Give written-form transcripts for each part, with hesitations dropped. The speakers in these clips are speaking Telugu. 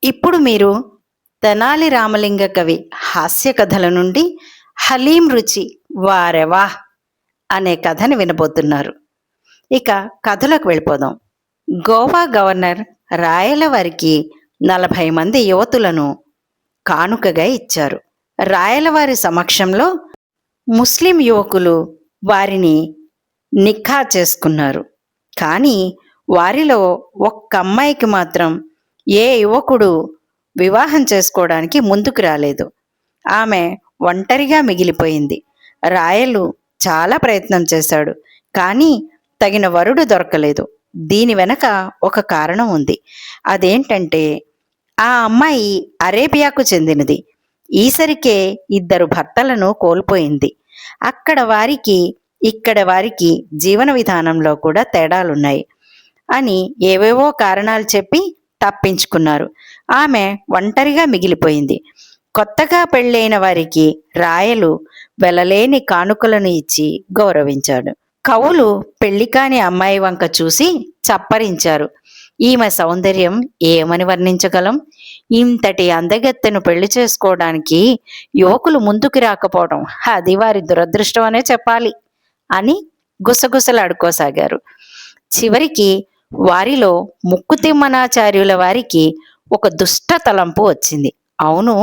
ఇప్పుడు మీరు తెనాలి రామలింగ కవి హాస్య కథల నుండి హలీం రుచి వారెవా అనే కథని వినబోతున్నారు. ఇక కథలోకి వెళ్ళిపోదాం. గోవా గవర్నర్ రాయల వారికి 40 మంది యువతులను కానుకగా ఇచ్చారు. రాయలవారి సమక్షంలో ముస్లిం యువకులు వారిని నిఖా చేసుకున్నారు. కానీ వారిలో ఒక్క అమ్మాయికి మాత్రం ఏ యువకుడు వివాహం చేసుకోవడానికి ముందుకు రాలేదు. ఆమె ఒంటరిగా మిగిలిపోయింది. రాయలు చాలా ప్రయత్నం చేశాడు, కానీ తగిన వరుడు దొరకలేదు. దీని వెనక ఒక కారణం ఉంది. అదేంటంటే ఆ అమ్మాయి అరేబియాకు చెందినది. ఈసరికే 2 భర్తలను కోల్పోయింది. అక్కడ వారికి ఇక్కడ వారికి జీవన విధానంలో కూడా తేడాలున్నాయి అని ఏవేవో కారణాలు చెప్పి తప్పించుకున్నారు. ఆమె ఒంటరిగా మిగిలిపోయింది. కొత్తగా పెళ్ళైన వారికి రాయలు వెలలేని కానుకలను ఇచ్చి గౌరవించాడు. కవులు పెళ్లి కాని అమ్మాయి వంక చూసి చప్పరించారు. ఈమె సౌందర్యం ఏమని వర్ణించగలం? ఇంతటి అందగత్తెను పెళ్లి చేసుకోవడానికి యువకులు ముందుకు రాకపోవడం అది వారి దురదృష్టం అనే చెప్పాలి అని గుసగుసలాడుకోసాగారు. చివరికి వారిలో ముక్కుతిమ్మనాచార్యుల వారికి ఒక దుష్ట తలంపు వచ్చింది. అవును,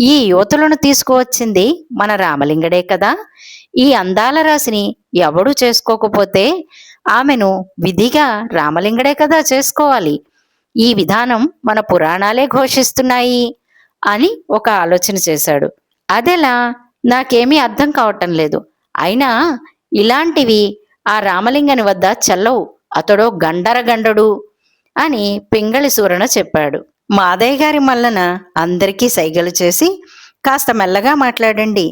ఈ యువతులను తీసుకువచ్చింది మన రామలింగడే కదా. ఈ అందాల రాశిని ఎవడు చేసుకోకపోతే ఆమెను విధిగా రామలింగడే కదా చేసుకోవాలి. ఈ విధానం మన పురాణాలే ఘోషిస్తున్నాయి అని ఒక ఆలోచన చేశాడు. అదెలా? నాకేమీ అర్థం కావటం లేదు. అయినా ఇలాంటివి ఆ రామలింగని వద్ద చెల్లవు. అతడో గండరగండడు అని పింగళి సూరణ చెప్పాడు. మాదయ్య గారి మల్లన అందరికీ సైగలు చేసి, కాస్త మెల్లగా మాట్లాడండి.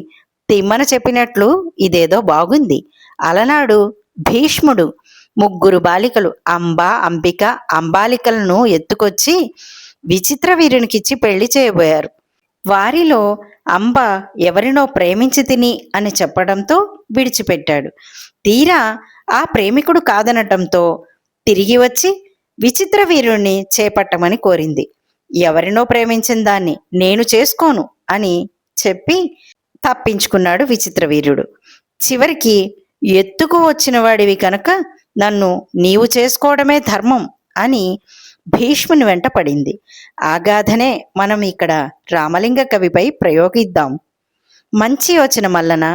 తిమ్మన చెప్పినట్లు ఇదేదో బాగుంది. అలనాడు భీష్ముడు 3 బాలికలు అంబ, అంబిక, అంబాలికలను ఎత్తుకొచ్చి విచిత్ర వీరునికిచ్చి పెళ్లి చేయబోయారు. వారిలో అంబ ఎవరినో ప్రేమించి తిని అని చెప్పడంతో విడిచిపెట్టాడు. తీరా ఆ ప్రేమికుడు కాదనటంతో తిరిగి వచ్చి విచిత్ర వీరుణ్ణి చేపట్టమని కోరింది. ఎవరినో ప్రేమించిన దాన్ని నేను చేసుకోను అని చెప్పి తప్పించుకున్నాడు విచిత్ర వీరుడు. చివరికి ఎత్తుకు వచ్చిన వాడివి కనుక నన్ను నీవు చేసుకోవడమే ధర్మం అని భీష్ముని వెంట పడింది. ఆ గాథనే మనం ఇక్కడ రామలింగ కవిపై ప్రయోగిద్దాం. మంచి యోచన మల్లన.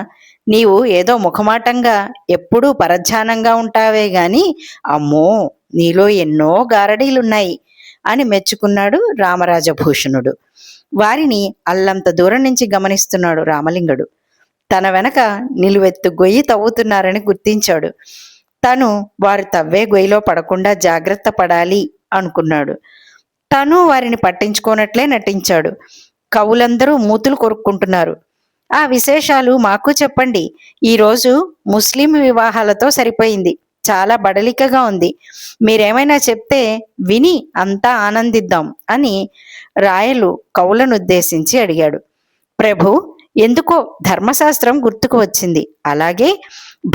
నీవు ఏదో ముఖమాటంగా ఎప్పుడూ పరధ్యానంగా ఉంటావే గాని అమ్మో, నీలో ఎన్నో గారడీలున్నాయి అని మెచ్చుకున్నాడు రామరాజభూషణుడు. వారిని అల్లంత దూరం నుంచి గమనిస్తున్నాడు రామలింగుడు. తన వెనక నిలువెత్తు గొయ్యి తవ్వుతున్నారని గుర్తించాడు. తను వారు తవ్వే గొయ్యిలో పడకుండా జాగ్రత్త పడాలి అనుకున్నాడు. తను వారిని పట్టించుకోనట్లే నటించాడు. కవులందరూ మూతులు కొరుక్కుంటున్నారు. ఆ విశేషాలు మాకు చెప్పండి. ఈరోజు ముస్లిం వివాహాలతో సరిపోయింది. చాలా బడలికగా ఉంది. మీరేమైనా చెప్తే విని అంతా ఆనందిద్దాం అని రాయలు కవులను ఉద్దేశించి అడిగాడు. ప్రభు, ఎందుకో ధర్మశాస్త్రం గుర్తుకు వచ్చింది. అలాగే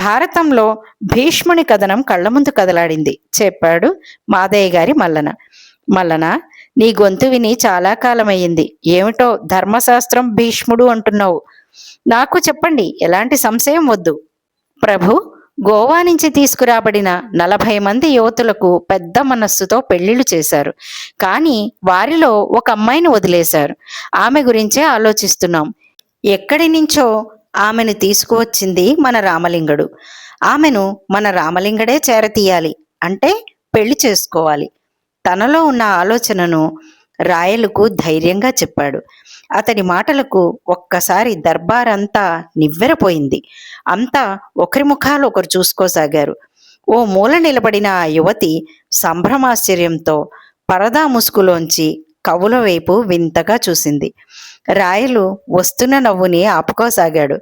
భారతంలో భీష్ముని కథనం కళ్ళ ముందు కదలాడింది చెప్పాడు మాదయ్య గారి మల్లన. మల్లన, నీ గొంతు విని చాలా కాలమయ్యింది. ఏమిటో ధర్మశాస్త్రం భీష్ముడు అంటున్నావు. నాకు చెప్పండి, ఎలాంటి సంశయం వద్దు. ప్రభు, గోవా నుంచి తీసుకురాబడిన 40 మంది యువతులకు పెద్ద మనస్సుతో పెళ్లిళ్లు చేశారు. కానీ వారిలో ఒక అమ్మాయిని వదిలేశారు. ఆమె గురించే ఆలోచిస్తున్నాం. ఎక్కడి నుంచో ఆమెను తీసుకువచ్చింది మన రామలింగుడు. ఆమెను మన రామలింగడే చేరతీయాలి అంటే పెళ్లి చేసుకోవాలి. తనలో ఉన్న ఆలోచనను రాయలకు ధైర్యంగా చెప్పాడు. అతడి మాటలకు ఒక్కసారి దర్బారంతా నివ్వెరపోయింది. అంతా ఒకరి ముఖాలు ఒకరు చూసుకోసాగారు. ఓ మూల నిలబడిన ఆ యువతి సంభ్రమాశ్చర్యంతో పరదా ముసుగులోంచి కవుల వైపు వింతగా చూసింది. రాయలు వస్తున్న నవ్వుని ఆపుకోసాగాడు.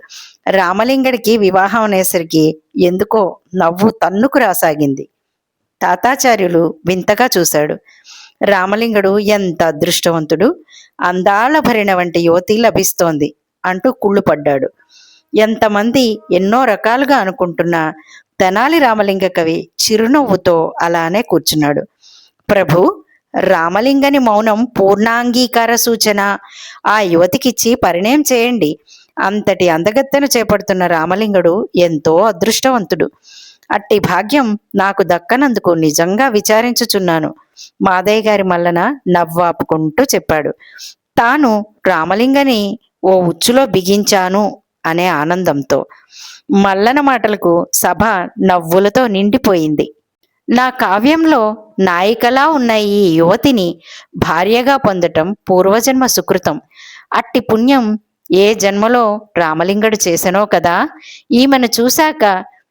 రామలింగడికి వివాహం అనేసరికి ఎందుకో నవ్వు తన్నుకు రాసాగింది. తాతాచార్యులు వింతగా చూశాడు. రామలింగుడు ఎంత అదృష్టవంతుడు! అందాల భరిణ వంటి యువతి లభిస్తోంది అంటూ కుళ్ళుపడ్డాడు. ఎంతమంది ఎన్నో రకాలుగా అనుకుంటున్నా తెనాలి రామలింగ కవి చిరునవ్వుతో అలానే కూర్చున్నాడు. ప్రభు, రామలింగని మౌనం పూర్ణాంగీకార సూచన. ఆ యువతికిచ్చి పరిణయం చేయండి. అంతటి అందగత్తెను చేపడుతున్న రామలింగుడు ఎంతో అదృష్టవంతుడు. అట్టి భాగ్యం నాకు దక్కనందుకు నిజంగా విచారించుచున్నాను. మాదయ్య గారి మల్లన నవ్వాపుకుంటూ చెప్పాడు. తాను రామలింగని ఓ ఉచ్చులో బిగించాను అనే ఆనందంతో. మల్లన మాటలకు సభ నవ్వులతో నిండిపోయింది. నా కావ్యంలో నాయికలా ఉన్న ఈ యువతిని భార్యగా పొందటం పూర్వజన్మ సుకృతం. అట్టి పుణ్యం ఏ జన్మలో రామలింగడు చేసెనో కదా. ఈమెను చూశాక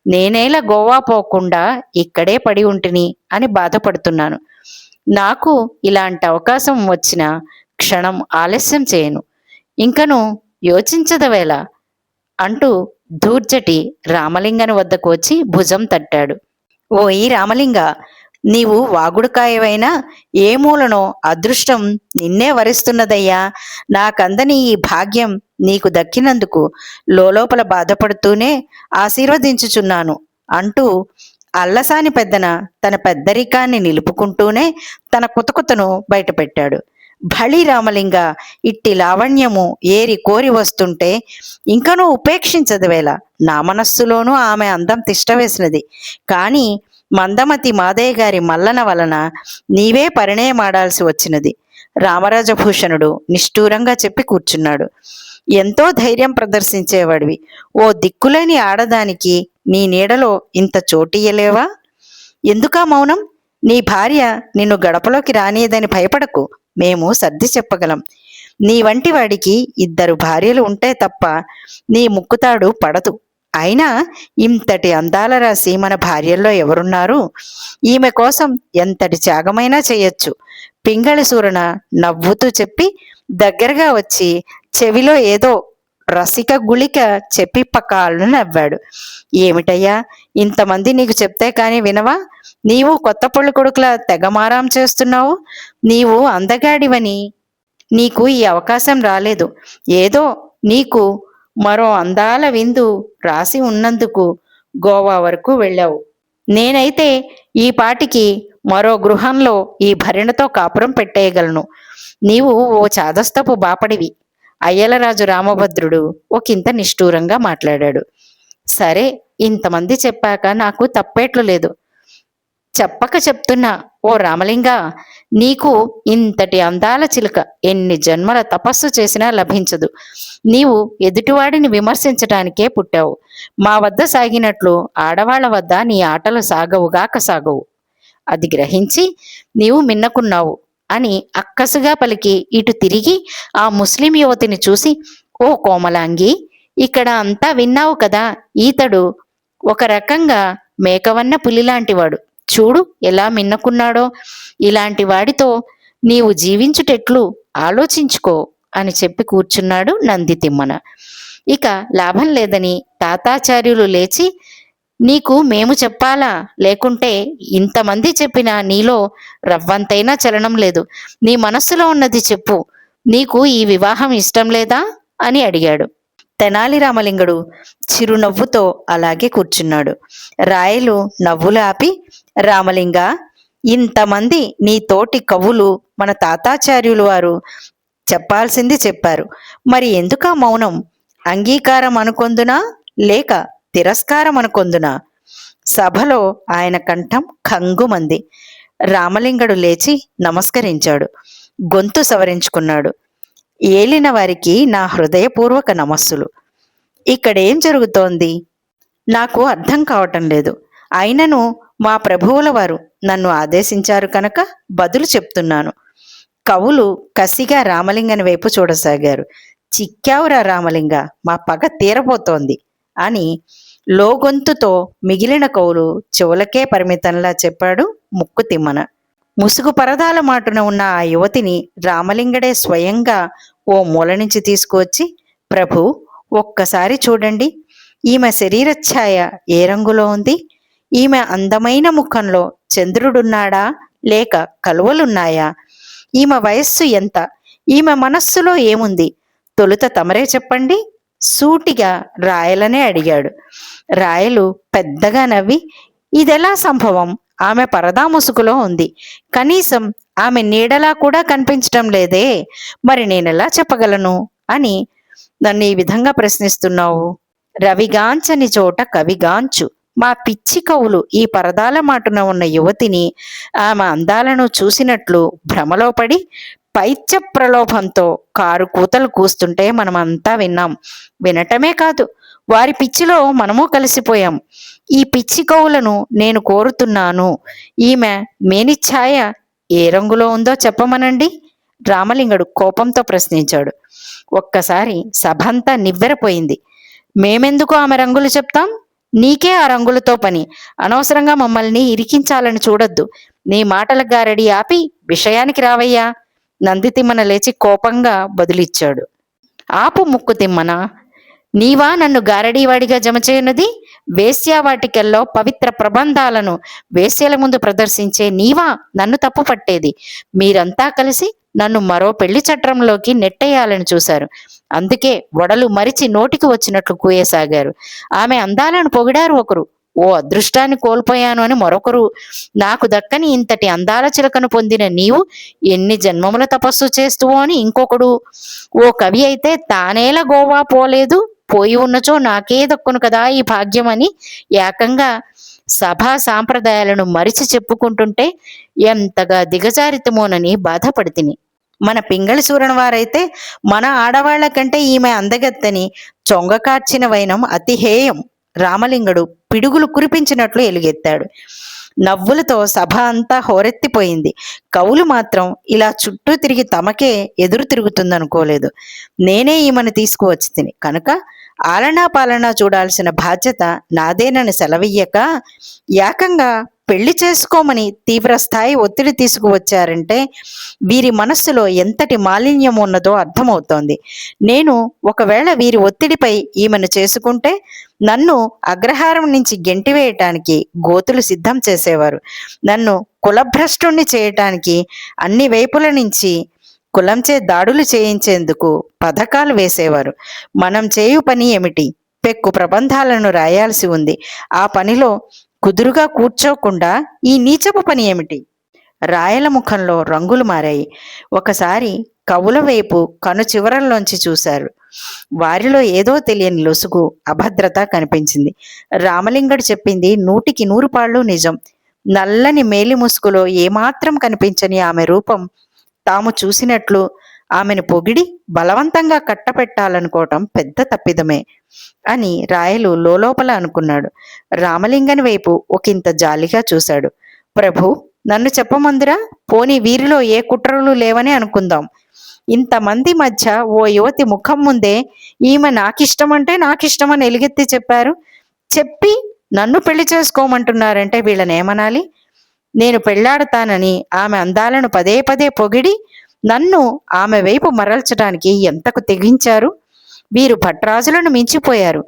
నేనేలా గోవా పోకుండా ఇక్కడే పడి ఉంటిని అని బాధపడుతున్నాను. నాకు ఇలాంటి అవకాశం వచ్చిన క్షణం ఆలస్యం చేయను. ఇంకను యోచించదవేళ అంటూ ధూర్జటి రామలింగని వద్దకు వచ్చి భుజం తట్టాడు. ఓయి రామలింగ, నీవు వాగుడుకాయవైనా ఏ మూలనో అదృష్టం నిన్నే వరిస్తున్నదయ్యా. నాకందని ఈ భాగ్యం నీకు దక్కినందుకు లోలోపల బాధపడుతూనే ఆశీర్వదించుచున్నాను అంటూ అల్లసాని పెద్దన తన పెద్దరికాన్ని నిలుపుకుంటూనే తన కుతకుతను బయటపెట్టాడు. భళి రామలింగ, ఇట్టి లావణ్యము ఏరి కోరి వస్తుంటే ఇంకనూ ఉపేక్షించదువేళ. నా మనస్సులోనూ ఆమె అందం తిష్టవేసినది. కానీ మందమతి మాదయ్య గారి మల్లన వలన నీవే పరిణయమాడాల్సి వచ్చినది. రామరాజభూషణుడు నిష్ఠూరంగా చెప్పి కూర్చున్నాడు. ఎంతో ధైర్యం ప్రదర్శించేవాడివి. ఓ దిక్కులేని ఆడదానికి నీ నీడలో ఇంత చోటియ్యలేవా? ఎందుకా మౌనం? నీ భార్య నిన్ను గడపలోకి రానియదని భయపడకు. మేము సర్ది చెప్పగలం. నీ వంటి వాడికి 2 భార్యలు ఉంటే తప్ప నీ ముక్కుతాడు పడదు. అయినా ఇంతటి అందాల రాశి మన భార్యల్లో ఎవరున్నారు? ఈమె కోసం ఎంతటి త్యాగమైనా చేయొచ్చు. పింగళి సూరన నవ్వుతూ చెప్పి దగ్గరగా వచ్చి చెవిలో ఏదో రసిక గుళిక చెప్పి పకాలను నవ్వాడు. ఏమిటయ్యా, ఇంతమంది నీకు చెప్తే కాని వినవా? నీవు కొత్త పొళ్ళు కొడుకుల తెగమారాం చేస్తున్నావు. నీవు అందగాడివని నీకు ఈ అవకాశం రాలేదు. ఏదో నీకు మరో అందాల విందు రాసి ఉన్నందుకు గోవా వరకు వెళ్ళావు. నేనైతే ఈ పాటికి మరో గృహంలో ఈ భరిణతో కాపురం పెట్టేయగలను. నీవు ఓ చాదస్తపు బాపడివి. అయ్యలరాజు రామభద్రుడు ఒకంత నిష్ఠూరంగా మాట్లాడాడు. సరే, ఇంతమంది చెప్పాక నాకు తప్పేట్లు లేదు. చెప్పక చెప్తున్నా ఓ రామలింగ, నీకు ఇంతటి అందాల చిలుక ఎన్ని జన్మల తపస్సు చేసినా లభించదు. నీవు ఎదుటివాడిని విమర్శించటానికే పుట్టావు. మా వద్ద సాగినట్లు ఆడవాళ్ల వద్ద నీ ఆటలు సాగవుగాక సాగవు. అది గ్రహించి నీవు మిన్నకున్నావు అని అక్కసుగా పలికి ఇటు తిరిగి ఆ ముస్లిం యువతిని చూసి, ఓ కోమలాంగి, ఇక్కడ అంతా విన్నావు కదా. ఈతడు ఒక రకంగా మేకవన్న పులిలాంటివాడు. చూడు ఎలా మిన్నకున్నాడో. ఇలాంటి వాడితో నీవు జీవించుటెట్లు ఆలోచించుకో అని చెప్పి కూర్చున్నాడు నందితిమ్మన. ఇక లాభం లేదని తాతాచార్యులు లేచి, నీకు మేము చెప్పాలా? లేకుంటే ఇంతమంది చెప్పినా నీలో రవ్వంతైనా చలనం లేదు. నీ మనస్సులో ఉన్నది చెప్పు. నీకు ఈ వివాహం ఇష్టం లేదా అని అడిగాడు. తెనాలి రామలింగుడు చిరునవ్వుతో అలాగే కూర్చున్నాడు. రాయలు నవ్వులు ఆపి, రామలింగ, ఇంతమంది నీ తోటి కవులు మన తాతాచార్యులు వారు చెప్పాల్సింది చెప్పారు. మరి ఎందుకా మౌనం? అంగీకారం అనుకొందునా లేక తిరస్కారం అనుకొందునా? సభలో ఆయన కంఠం ఖంగుమంది. రామలింగుడు లేచి నమస్కరించాడు. గొంతు సవరించుకున్నాడు. ఏలిన వారికి నా హృదయపూర్వక నమస్సులు. ఇక్కడేం జరుగుతోంది నాకు అర్థం కావటం లేదు. అయినను మా ప్రభువుల వారు నన్ను ఆదేశించారు కనుక బదులు చెప్తున్నాను. కవులు కసిగా రామలింగని వైపు చూడసాగారు. చిక్కావురా రామలింగ, మా పగ తీరబోతోంది అని లోగొంతుతో మిగిలిన కవులు చెవులకే పరిమితంలా చెప్పాడు ముక్కు తిమ్మన. ముసుగు పరదాల మాటున ఉన్న ఆ యువతిని రామలింగడే స్వయంగా ఓ మూల నుంచి తీసుకువచ్చి, ప్రభు, ఒక్కసారి చూడండి. ఈమె శరీరఛాయ ఏ రంగులో ఉంది? ఈమె అందమైన ముఖంలో చంద్రుడున్నాడా లేక కలువలున్నాయా? ఈమె వయస్సు ఎంత? ఈమె మనస్సులో ఏముంది? తొలుత తమరే చెప్పండి. సూటిగా రాయలనే అడిగాడు. రాయలు పెద్దగా నవ్వి, ఇదెలా సంభవం? ఆమె పరదా ముసుగులో ఉంది. కనీసం ఆమె నీడలా కూడా కనిపించటం లేదే, మరి నేనెలా చెప్పగలను అని నన్ను ఈ విధంగా ప్రశ్నిస్తున్నావు? రవిగాంచని చోట కవిగాంచు. మా పిచ్చి కవులు ఈ పరదాల మాటున ఉన్న యువతిని ఆమె అందాలను చూసినట్లు భ్రమలో పడి పైత్య ప్రలోభంతో కారు కూతలు కూస్తుంటే మనమంతా విన్నాం. వినటమే కాదు, వారి పిచ్చిలో మనము కలిసిపోయాం. ఈ పిచ్చి కవులను నేను కోరుతున్నాను, ఈమె మేనిఛాయ ఏ రంగులో ఉందో చెప్పమనండి, రామలింగడు కోపంతో ప్రశ్నించాడు. ఒక్కసారి సభంతా నివ్వెరపోయింది. మేమెందుకు ఆమె రంగులు చెప్తాం? నీకే ఆ రంగులతో పని. అనవసరంగా మమ్మల్ని ఇరికించాలని చూడొద్దు. నీ మాటల గారడి ఆపి విషయానికి రావయ్యా. నందితిమ్మన లేచి కోపంగా బదులిచ్చాడు. ఆపు ముక్కు తిమ్మన, నీవా నన్ను గారడీవాడిగా జమచేయున్నది? వేశ్యావాటికల్లో పవిత్ర ప్రబంధాలను వేశ్యల ముందు ప్రదర్శించే నీవా నన్ను తప్పు పట్టేది? మీరంతా కలిసి నన్ను మరో పెళ్లి చట్రంలోకి నెట్టేయాలని చూశారు. అందుకే వడలు మరిచి నోటికి వచ్చినట్లు కూయసాగారు. ఆమె అందాలను పొగిడారు ఒకరు, ఓ అదృష్టాన్ని కోల్పోయాను అని మరొకరు. నాకు దక్కని ఇంతటి అందాల చిలకను పొందిన నీవు ఎన్ని జన్మముల తపస్సు చేస్తువో అని ఇంకొకడు. ఓ కవి అయితే తానేలా గోవా పోలేదు, పోయి ఉన్నచో నాకే దక్కును కదా ఈ భాగ్యం అని ఏకంగా సభా సాంప్రదాయాలను మరిచి చెప్పుకుంటుంటే ఎంతగా దిగజారితమోనని బాధపడితిని. మన పింగళి సూరణ వారైతే మన ఆడవాళ్ల కంటే ఈమె అందగత్తని చొంగకార్చిన వైనం అతిహేయం. రామలింగడు పిడుగులు కురిపించినట్లు ఎలుగెత్తాడు. నవ్వులతో సభ అంతా హోరెత్తిపోయింది. కవులు మాత్రం ఇలా చుట్టూ తిరిగి తమకే ఎదురు తిరుగుతుందనుకోలేదు. నేనే ఈమెను తీసుకువచ్చి తిని కనుక ఆలనా పాలనా చూడాల్సిన బాధ్యత నాదేనని సెలవియ్యక ఏకంగా పెళ్లి చేసుకోమని తీవ్రస్థాయి ఒత్తిడి తీసుకువచ్చారంటే వీరి మనస్సులో ఎంతటి మాలిన్యం ఉన్నదో అర్థమవుతోంది. నేను ఒకవేళ వీరి ఒత్తిడిపై ఈమెను చేసుకుంటే నన్ను అగ్రహారం నుంచి గెంటివేయటానికి గోతులు సిద్ధం చేసేవారు. నన్ను కులభ్రష్టుణ్ణి చేయటానికి అన్ని వైపుల నుంచి కులంచే దాడులు చేయించేందుకు పథకాలు వేసేవారు. మనం చేయు పని ఏమిటి? పెక్కు ప్రబంధాలను రాయాల్సి ఉంది. ఆ పనిలో కుదురుగా కూర్చోకుండా ఈ నీచపు పని ఏమిటి? రాయల ముఖంలో రంగులు మారాయి. ఒకసారి కవుల వైపు కను చివరల్లోంచి చూశారు. వారిలో ఏదో తెలియని లొసుగు, అభద్రత కనిపించింది. రామలింగడు చెప్పింది 100కి 100 పాళ్ళు నిజం. నల్లని మేలి ముసుగులో ఏమాత్రం కనిపించని ఆమె రూపం తాము చూసినట్లు ఆమెను పొగిడి బలవంతంగా కట్టపెట్టాలనుకోవటం పెద్ద తప్పిదమే అని రాయలు లోలోపల అనుకున్నాడు. రామలింగని వైపు ఒకంత జాలిగా చూశాడు. ప్రభు, నన్ను చెప్పమందిరా, పోనీ వీరిలో ఏ కుట్రలు లేవని అనుకుందాం. ఇంతమంది మధ్య ఓ యువతి ముఖం ముందే ఈమె నాకిష్టమంటే నాకిష్టమని ఎలుగెత్తి చెప్పారు. చెప్పి నన్ను పెళ్లి చేసుకోమంటున్నారంటే వీళ్ళనేమనాలి? నేను పెళ్లాడతానని ఆమె అందాలను పదే పదే పొగిడి నన్ను ఆమె వైపు మరల్చడానికి ఎంతకు తెగించారు. వీరు భట్రాజులను మించిపోయారు.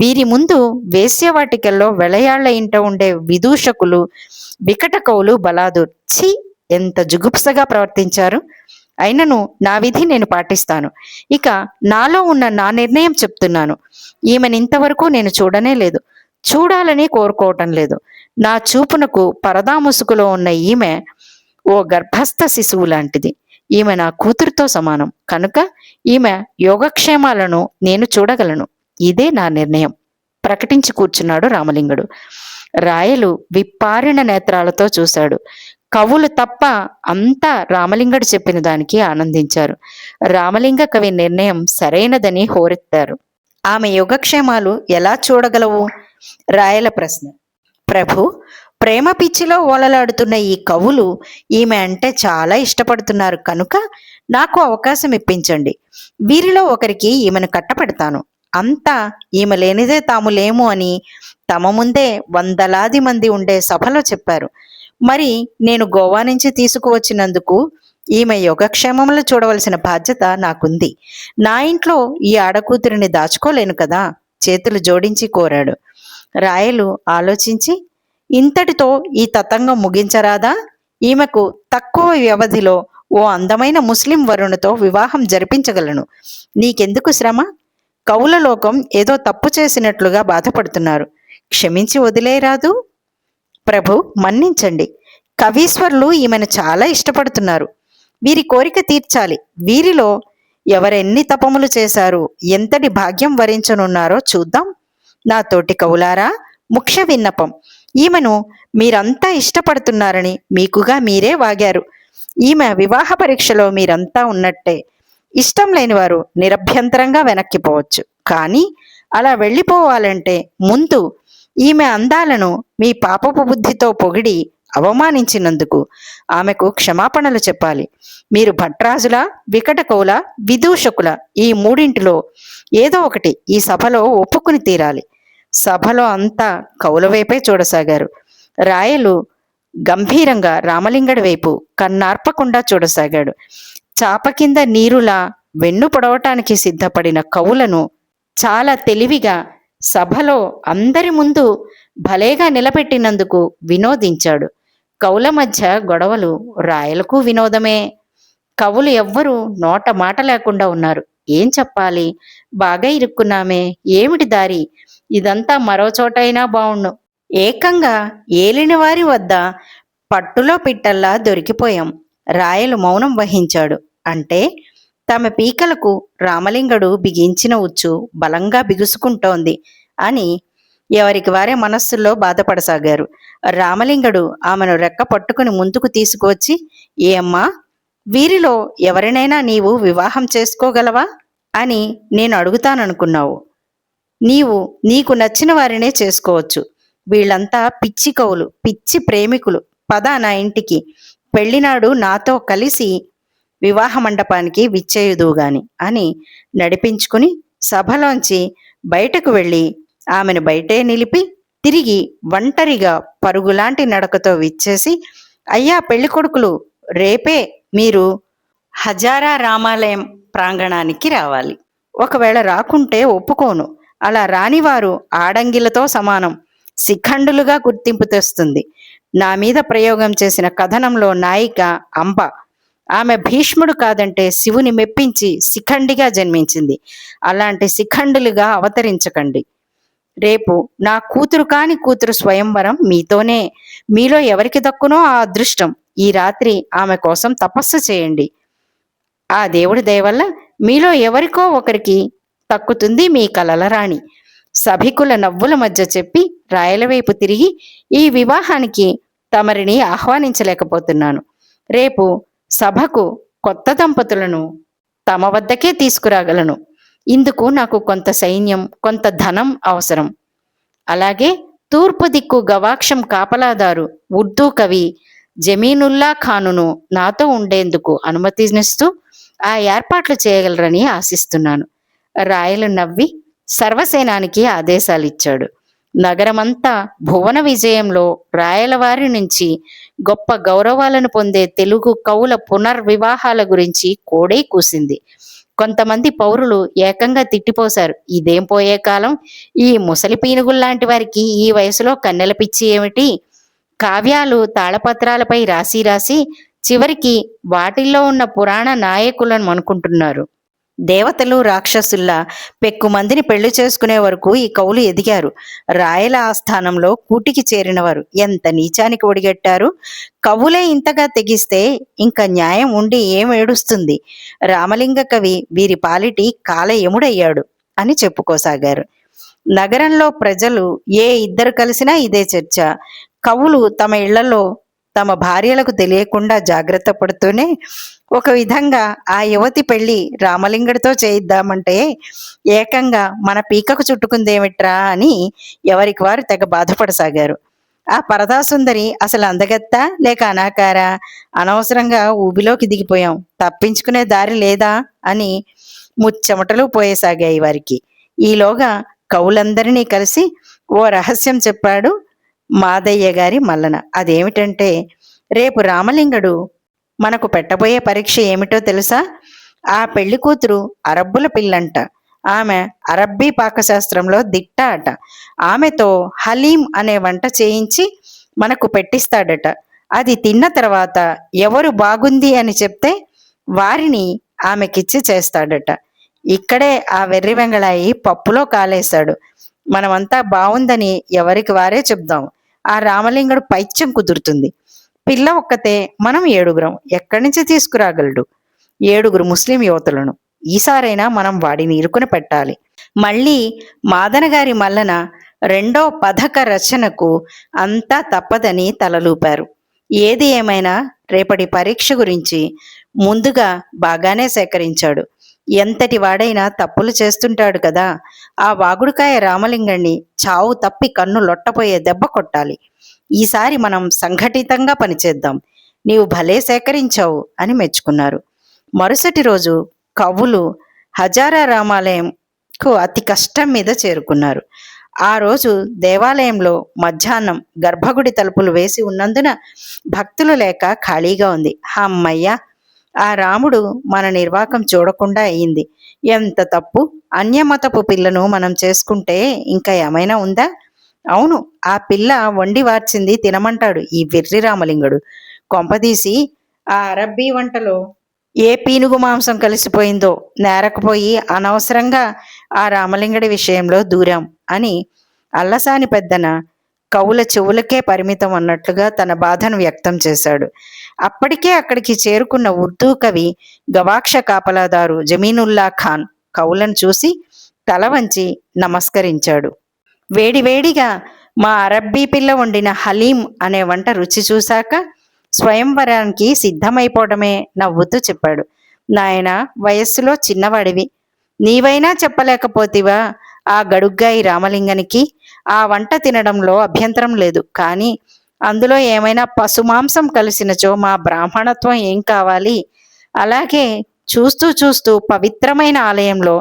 వీరి ముందు వేశ్యవాటికల్లో వెలయాళ్ల ఇంట ఉండే విదూషకులు, వికట కవులు బలాదూర్. ఛీ, ఎంత జుగుప్సగా ప్రవర్తించారు. అయినను నా విధి నేను పాటిస్తాను. ఇక నాలో ఉన్న నా నిర్ణయం చెప్తున్నాను. ఈమెను ఇంతవరకు నేను చూడనే లేదు, చూడాలని కోరుకోవటం లేదు. నా చూపునకు పరదా ముసుగులో ఉన్న ఈమె ఓ గర్భస్థ శిశువు లాంటిది. ఈమె నా కూతురుతో సమానం కనుక ఈమె యోగక్షేమాలను నేను చూడగలను. ఇదే నా నిర్ణయం ప్రకటించి కూర్చున్నాడు రామలింగడు. రాయలు విప్పారిన నేత్రాలతో చూశాడు. కవులు తప్ప అంతా రామలింగడు చెప్పిన దానికి ఆనందించారు. రామలింగ కవి నిర్ణయం సరైనదని హోరెత్తారు. ఆమె యోగక్షేమాలు ఎలా చూడగలవు? రాయల ప్రశ్న. ప్రభు, ప్రేమ పిచ్చిలో ఓలలాడుతున్న ఈ కవులు ఈమె అంటే చాలా ఇష్టపడుతున్నారు కనుక నాకు అవకాశం ఇప్పించండి. వీరిలో ఒకరికి ఈమెను కట్టపెడతాను. అంతా ఈమె లేనిదే తాము లేము అని తమ ముందే వందలాది మంది ఉండే సభలో చెప్పారు. మరి నేను గోవా నుంచి తీసుకువచ్చినందుకు ఈమె యోగక్షేమములు చూడవలసిన బాధ్యత నాకుంది. నా ఇంట్లో ఈ ఆడకూతురిని దాచుకోలేను కదా, చేతులు జోడించి కోరాడు. రాయలు ఆలోచించి, ఇంతటితో ఈ తతంగం ముగించరాదా? ఈమెకు తక్కువ వ్యవధిలో ఓ అందమైన ముస్లిం వరుణుతో వివాహం జరిపించగలను. నీకెందుకు శ్రమ? కవుల లోకం ఏదో తప్పు చేసినట్లుగా బాధపడుతున్నారు. క్షమించి వదిలేరాదు? ప్రభు, మన్నించండి. కవీశ్వరులు ఈమెను చాలా ఇష్టపడుతున్నారు. వీరి కోరిక తీర్చాలి. వీరిలో ఎవరెన్ని తపములు చేశారు, ఎంతటి భాగ్యం వరించనున్నారో చూద్దాం. నా తోటి కవులారా, ముఖ్య విన్నపం. ఈమెను మీరంతా ఇష్టపడుతున్నారని మీకుగా మీరే వాగారు. ఈమె వివాహ పరీక్షలో మీరంతా ఉన్నట్టే. ఇష్టం లేని వారు నిరభ్యంతరంగా వెనక్కిపోవచ్చు. కానీ అలా వెళ్ళిపోవాలంటే ముందు ఈమె అందాలను మీ పాపపు బుద్ధితో పొగిడి అవమానించినందుకు ఆమెకు క్షమాపణలు చెప్పాలి. మీరు భట్రాజుల, వికట కవుల, విదూషకుల ఈ మూడింటిలో ఏదో ఒకటి ఈ సభలో ఒప్పుకుని తీరాలి. సభలో అంతా కవుల వైపే చూడసాగారు. రాయలు గంభీరంగా రామలింగడి వైపు కన్నార్పకుండా చూడసాగాడు. చాప కింద నీరులా వెన్ను పొడవటానికి సిద్ధపడిన కవులను చాలా తెలివిగా సభలో అందరి ముందు భలేగా నిలబెట్టినందుకు వినోదించాడు. కవుల మధ్య గొడవలు రాయలకు వినోదమే. కవులు ఎవ్వరూ నోట మాట లేకుండా ఉన్నారు. ఏం చెప్పాలి? బాగా ఇరుక్కున్నామే, ఏమిటి దారి? ఇదంతా మరో చోటైనా బావుణ్ణు. ఏకంగా ఏలినవారి వద్ద పట్టులో పిట్టల్లా దొరికిపోయాం. రాయలు మౌనం వహించాడు. అంటే తమ పీకలకు రామలింగడు బిగించిన ఉచ్చు బలంగా బిగుసుకుంటోంది అని ఎవరికి వారే మనస్సుల్లో బాధపడసాగారు. రామలింగడు ఆమెను రెక్క పట్టుకుని ముందుకు తీసుకువచ్చి, ఏమ్మా, వీరిలో ఎవరినైనా నీవు వివాహం చేసుకోగలవా అని నేను అడుగుతాననుకున్నావు. నీకు నచ్చిన వారినే చేసుకోవచ్చు. వీళ్ళంతా పిచ్చి కవులు, పిచ్చి ప్రేమికులు. పద నా ఇంటికి, పెళ్లినాడు నాతో కలిసి వివాహ మండపానికి విచ్చేయుదువుగాని అని నడిపించుకుని సభలోంచి బయటకు వెళ్ళి ఆమెను బయటే నిలిపి తిరిగి ఒంటరిగా పరుగులాంటి నడకతో విచ్చేసి, అయ్యా పెళ్లి కొడుకులు, రేపే మీరు హజారా రామాలయం ప్రాంగణానికి రావాలి. ఒకవేళ రాకుంటే ఒప్పుకోను. అలా రానివారు ఆడంగిలతో సమానం, శిఖండులుగా గుర్తింపు తెస్తుంది. నా మీద ప్రయోగం చేసిన కథనంలో నాయిక అంబ. ఆమె భీష్ముడు కాదంటే శివుని మెప్పించి శిఖండిగా జన్మించింది. అలాంటి శిఖండులుగా అవతరించకండి. రేపు నా కూతురు కాని కూతురు స్వయంవరం మీతోనే. మీలో ఎవరికి దక్కునో ఆ అదృష్టం. ఈ రాత్రి ఆమె కోసం తపస్సు చేయండి. ఆ దేవుడి దయవల్ల మీలో ఎవరికో ఒకరికి తక్కుతుంది మీ కలల రాణి. సభికుల నవ్వుల మధ్య చెప్పి రాయలవైపు తిరిగి, ఈ వివాహానికి తమరిని ఆహ్వానించలేకపోతున్నాను. రేపు సభకు కొత్త దంపతులను తమ వద్దకే తీసుకురాగలను. ఇందుకు నాకు కొంత సైన్యం, కొంత ధనం అవసరం. అలాగే తూర్పు దిక్కు గవాక్షం కాపలాదారు ఉర్దూ కవి జమీనుల్లా ఖానును నాతో ఉండేందుకు అనుమతినిస్తూ ఆ ఏర్పాట్లు చేయగలరని ఆశిస్తున్నాను. రాయలు నవ్వి సర్వసేనానికి ఆదేశాలిచ్చాడు. నగరమంతా భువన విజయంలో రాయలవారి నుంచి గొప్ప గౌరవాలను పొందే తెలుగు కవుల పునర్వివాహాల గురించి కోడే కూసింది. కొంతమంది పౌరులు ఏకంగా తిట్టిపోశారు. ఇదేం పోయే కాలం, ఈ ముసలి పీనుగుల్లాంటి వారికి ఈ వయసులో కన్నెల పిచ్చి ఏమిటి? కావ్యాలు తాళపత్రాలపై రాసి రాసి చివరికి వాటిల్లో ఉన్న పురాణ నాయకులను అనుకుంటున్నారు. దేవతలు రాక్షసుల్లా పెక్కుమందిని పెళ్లి చేసుకునే వరకు ఈ కవులు ఎదిగారు. రాయల ఆస్థానంలో కూటికి చేరినవారు ఎంత నీచానికి ఒడిగట్టారు. కవులే ఇంతగా తెగిస్తే ఇంకా న్యాయం ఉండి ఏం ఏడుస్తుంది? రామలింగ కవి వీరి పాలిటి కాలయముడయ్యాడు అని చెప్పుకోసాగారు. నగరంలో ప్రజలు ఏ ఇద్దరు కలిసినా ఇదే చర్చ. కవులు తమ ఇళ్లలో తమ భార్యలకు తెలియకుండా జాగ్రత్త పడుతూనే ఒక విధంగా ఆ యువతి పెళ్లి రామలింగడితో చేయిద్దామంటే ఏకంగా మన పీకకు చుట్టుకుందేమిట్రా అని ఎవరికి వారు తెగ బాధపడసాగారు. ఆ పరదాసుందరి అసలు అందగత్తా లేక అనాకారా? అనవసరంగా ఊబిలోకి దిగిపోయాం, తప్పించుకునే దారి లేదా అని ముచ్చెమటలు పోయేసాగాయి వారికి. ఈలోగా కవులందరినీ కలిసి ఓ రహస్యం చెప్పాడు మాదయ్య గారి మల్లన. అదేమిటంటే, రేపు రామలింగడు మనకు పెట్టబోయే పరీక్ష ఏమిటో తెలుసా? ఆ పెళ్లి కూతురు అరబ్బుల పిల్లంట. ఆమె అరబ్బీ పాకశాస్త్రంలో దిట్ట అట. ఆమెతో హలీం అనే వంట చేయించి మనకు పెట్టిస్తాడట. అది తిన్న తర్వాత ఎవరు బాగుంది అని చెప్తే వారిని ఆమెకిచ్చి చేస్తాడట. ఇక్కడే ఆ వెర్రి వెంగళాయి పప్పులో కాలేశాడు. మనమంతా బావుందని ఎవరికి వారే చెప్దాం. ఆ రామలింగడు పైత్యం కుదురుతుంది. పిల్ల ఒక్కతే, మనం 7గురం. ఎక్కడి నుంచి తీసుకురాగలడు 7గురు ముస్లిం యువతులను? ఈసారైనా మనం వాడిని ఇరుకున పెట్టాలి. మళ్ళీ మాదనగారి మల్లన రెండో పథక రచనకు అంతా తప్పదని తలలూపారు. ఏది ఏమైనా రేపటి పరీక్ష గురించి ముందుగా బాగానే సేకరించాడు. ఎంతటి వాడైనా తప్పులు చేస్తుంటాడు కదా. ఆ వాగుడుకాయ రామలింగణ్ణి చావు తప్పి కన్ను లొట్టపోయే దెబ్బ కొట్టాలి. ఈసారి మనం సంఘటితంగా పనిచేద్దాం. నీవు భలే సేకరించావు అని మెచ్చుకున్నారు. మరుసటి రోజు కవులు హజారా రామాలయంకు అతి కష్టం మీద చేరుకున్నారు. ఆ రోజు దేవాలయంలో మధ్యాహ్నం గర్భగుడి తలుపులు వేసి ఉన్నందున భక్తులు లేక ఖాళీగా ఉంది. అమ్మయ్య, ఆ రాముడు మన నిర్వాకం చూడకుండా అయింది. ఎంత తప్పు! అన్యమతపు పిల్లను మనం చేసుకుంటే ఇంకా ఏమైనా ఉందా? అవును, ఆ పిల్ల వండి వార్చింది తినమంటాడు ఈ వెర్రి రామలింగుడు. కొంపదీసి ఆ అరబ్బీ వంటలో ఏ పీనుగు మాంసం కలిసిపోయిందో నేరకపోయి అనవసరంగా ఆ రామలింగడి విషయంలో దూరాం అని అల్లసాని పెద్దన కవుల చెవులకే పరిమితం అన్నట్లుగా తన బాధను వ్యక్తం చేశాడు. అప్పటికే అక్కడికి చేరుకున్న ఉర్దూ కవి గవాక్ష కాపలాదారు జమీనుల్లా ఖాన్ కవులను చూసి తల వంచి నమస్కరించాడు. వేడివేడిగా మా అరబ్బీ పిల్ల వండిన హలీం అనే వంట రుచి చూశాక స్వయంవరానికి సిద్ధమైపోవడమే నవ్వుతూ చెప్పాడు. నాయనా, వయస్సులో చిన్నవాడివి, నీవైనా చెప్పలేకపోతివా ఆ గడుగ్గాయి రామలింగనికి? ఆ వంట తినడంలో అభ్యంతరం లేదు, కానీ అందులో ఏమైనా పశుమాంసం కలిసినచో మా బ్రాహ్మణత్వం ఏం కావాలి? అలాగే చూస్తూ చూస్తూ పవిత్రమైన ఆలయంలో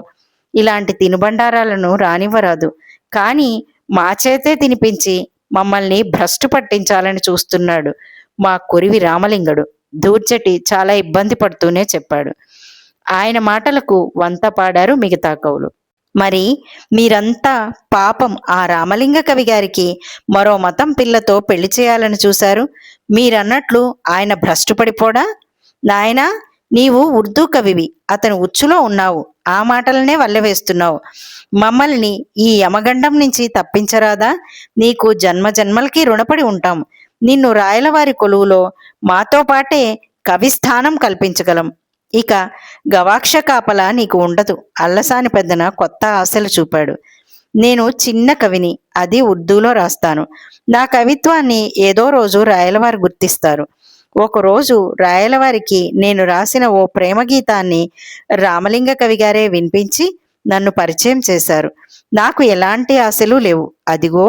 ఇలాంటి తినుబండారాలను రానివ్వరాదు. కానీ మా చేతే తినిపించి మమ్మల్ని భ్రష్టు పట్టించాలని చూస్తున్నాడు మా కొరివి రామలింగడు. దూర్చటి చాలా ఇబ్బంది పడుతూనే చెప్పాడు. ఆయన మాటలకు వంత పాడారు మిగతా కవులు. మరి మీరంతా పాపం ఆ రామలింగ కవి గారికి మరో మతం పిల్లతో పెళ్లి చేయాలని చూశారు. మీరన్నట్లు ఆయన భ్రష్టు పడిపోడా? నాయనా, నీవు ఉర్దూ కవివి, అతను ఉచ్చులో ఉన్నావు, ఆ మాటలనే వల్లవేస్తున్నావు. మమ్మల్ని ఈ యమగండం నుంచి తప్పించరాదా? నీకు జన్మ జన్మలకి రుణపడి ఉంటాం. నిన్ను రాయలవారి కొలువులో మాతో పాటే కవిస్థానం కల్పించగలం. ఇక గవాక్ష కాపల నీకు ఉండదు. అల్లసాని పెద్దన కొత్త ఆశలు చూపాడు. నేను చిన్న కవిని, అది ఉర్దూలో రాస్తాను. నా కవిత్వాన్ని ఏదో రోజు రాయలవారు గుర్తిస్తారు. ఒకరోజు రాయలవారికి నేను రాసిన ఓ ప్రేమ గీతాన్ని రామలింగ కవి గారే వినిపించి నన్ను పరిచయం చేశారు. నాకు ఎలాంటి ఆశలు లేవు. అదిగో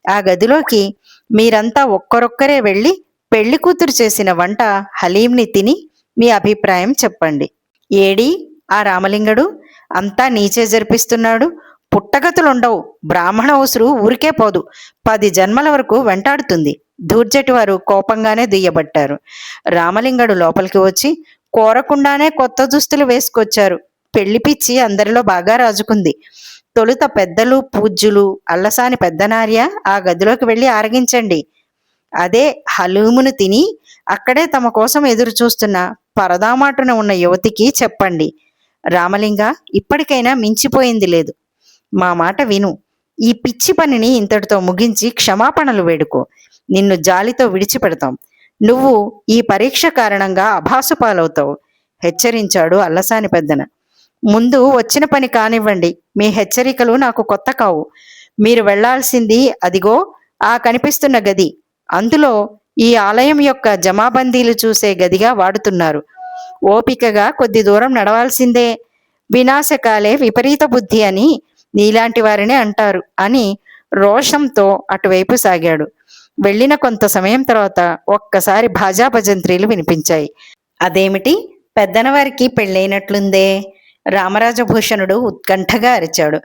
ఆ గదిలోకి మీరంతా ఒక్కరొక్కరే వెళ్ళి పెళ్లి కూతురు చేసిన వంట హలీంని తిని మీ అభిప్రాయం చెప్పండి. ఏడి ఆ రామలింగడు? అంతా నీచే జరిపిస్తున్నాడు. పుట్టగతులుండవు. బ్రాహ్మణ ఉసురు ఊరికే పోదు, 10 జన్మల వరకు వెంటాడుతుంది. దూర్జటి వారు కోపంగానే దుయ్యబట్టారు. రామలింగడు లోపలికి వచ్చి కోరకుండానే కొత్త దుస్తులు వేసుకొచ్చారు. పెళ్లి పిచ్చి అందరిలో బాగా రాజుకుంది. తొలుత పెద్దలు పూజ్యులు అల్లసాని పెద్దనార్య ఆ గదిలోకి వెళ్ళి ఆరగించండి. అదే హలీమును తిని అక్కడే తమ కోసం ఎదురు చూస్తున్న పరదామాటున ఉన్న యువతికి చెప్పండి. రామలింగ, ఇప్పటికైనా మించిపోయింది లేదు. మా మాట విను. ఈ పిచ్చి పనిని ఇంతటితో ముగించి క్షమాపణలు వేడుకో. నిన్ను జాలితో విడిచిపెడతాం. నువ్వు ఈ పరీక్ష కారణంగా అభాసు పాలవుతావు హెచ్చరించాడు అల్లసాని పెద్దన. ముందు వచ్చిన పని కానివ్వండి. మీ హెచ్చరికలు నాకు కొత్త కావు. మీరు వెళ్లాల్సింది అదిగో ఆ కనిపిస్తున్న గది. అందులో ఈ ఆలయం యొక్క జమాబందీలు చూసే గదిగా వాడుతున్నారు. ఓపికగా కొద్ది దూరం నడవాల్సిందే. వినాశకాలే విపరీత బుద్ధి అని నీలాంటి వారినే అంటారు అని రోషంతో అటువైపు సాగాడు. వెళ్ళిన కొంత సమయం తర్వాత ఒక్కసారి భాజా భజంత్రీలు వినిపించాయి. అదేమిటి, పెద్దనవారికి పెళ్ళైనట్లుందే? రామరాజభూషణుడు ఉత్కంఠగా అరిచాడు.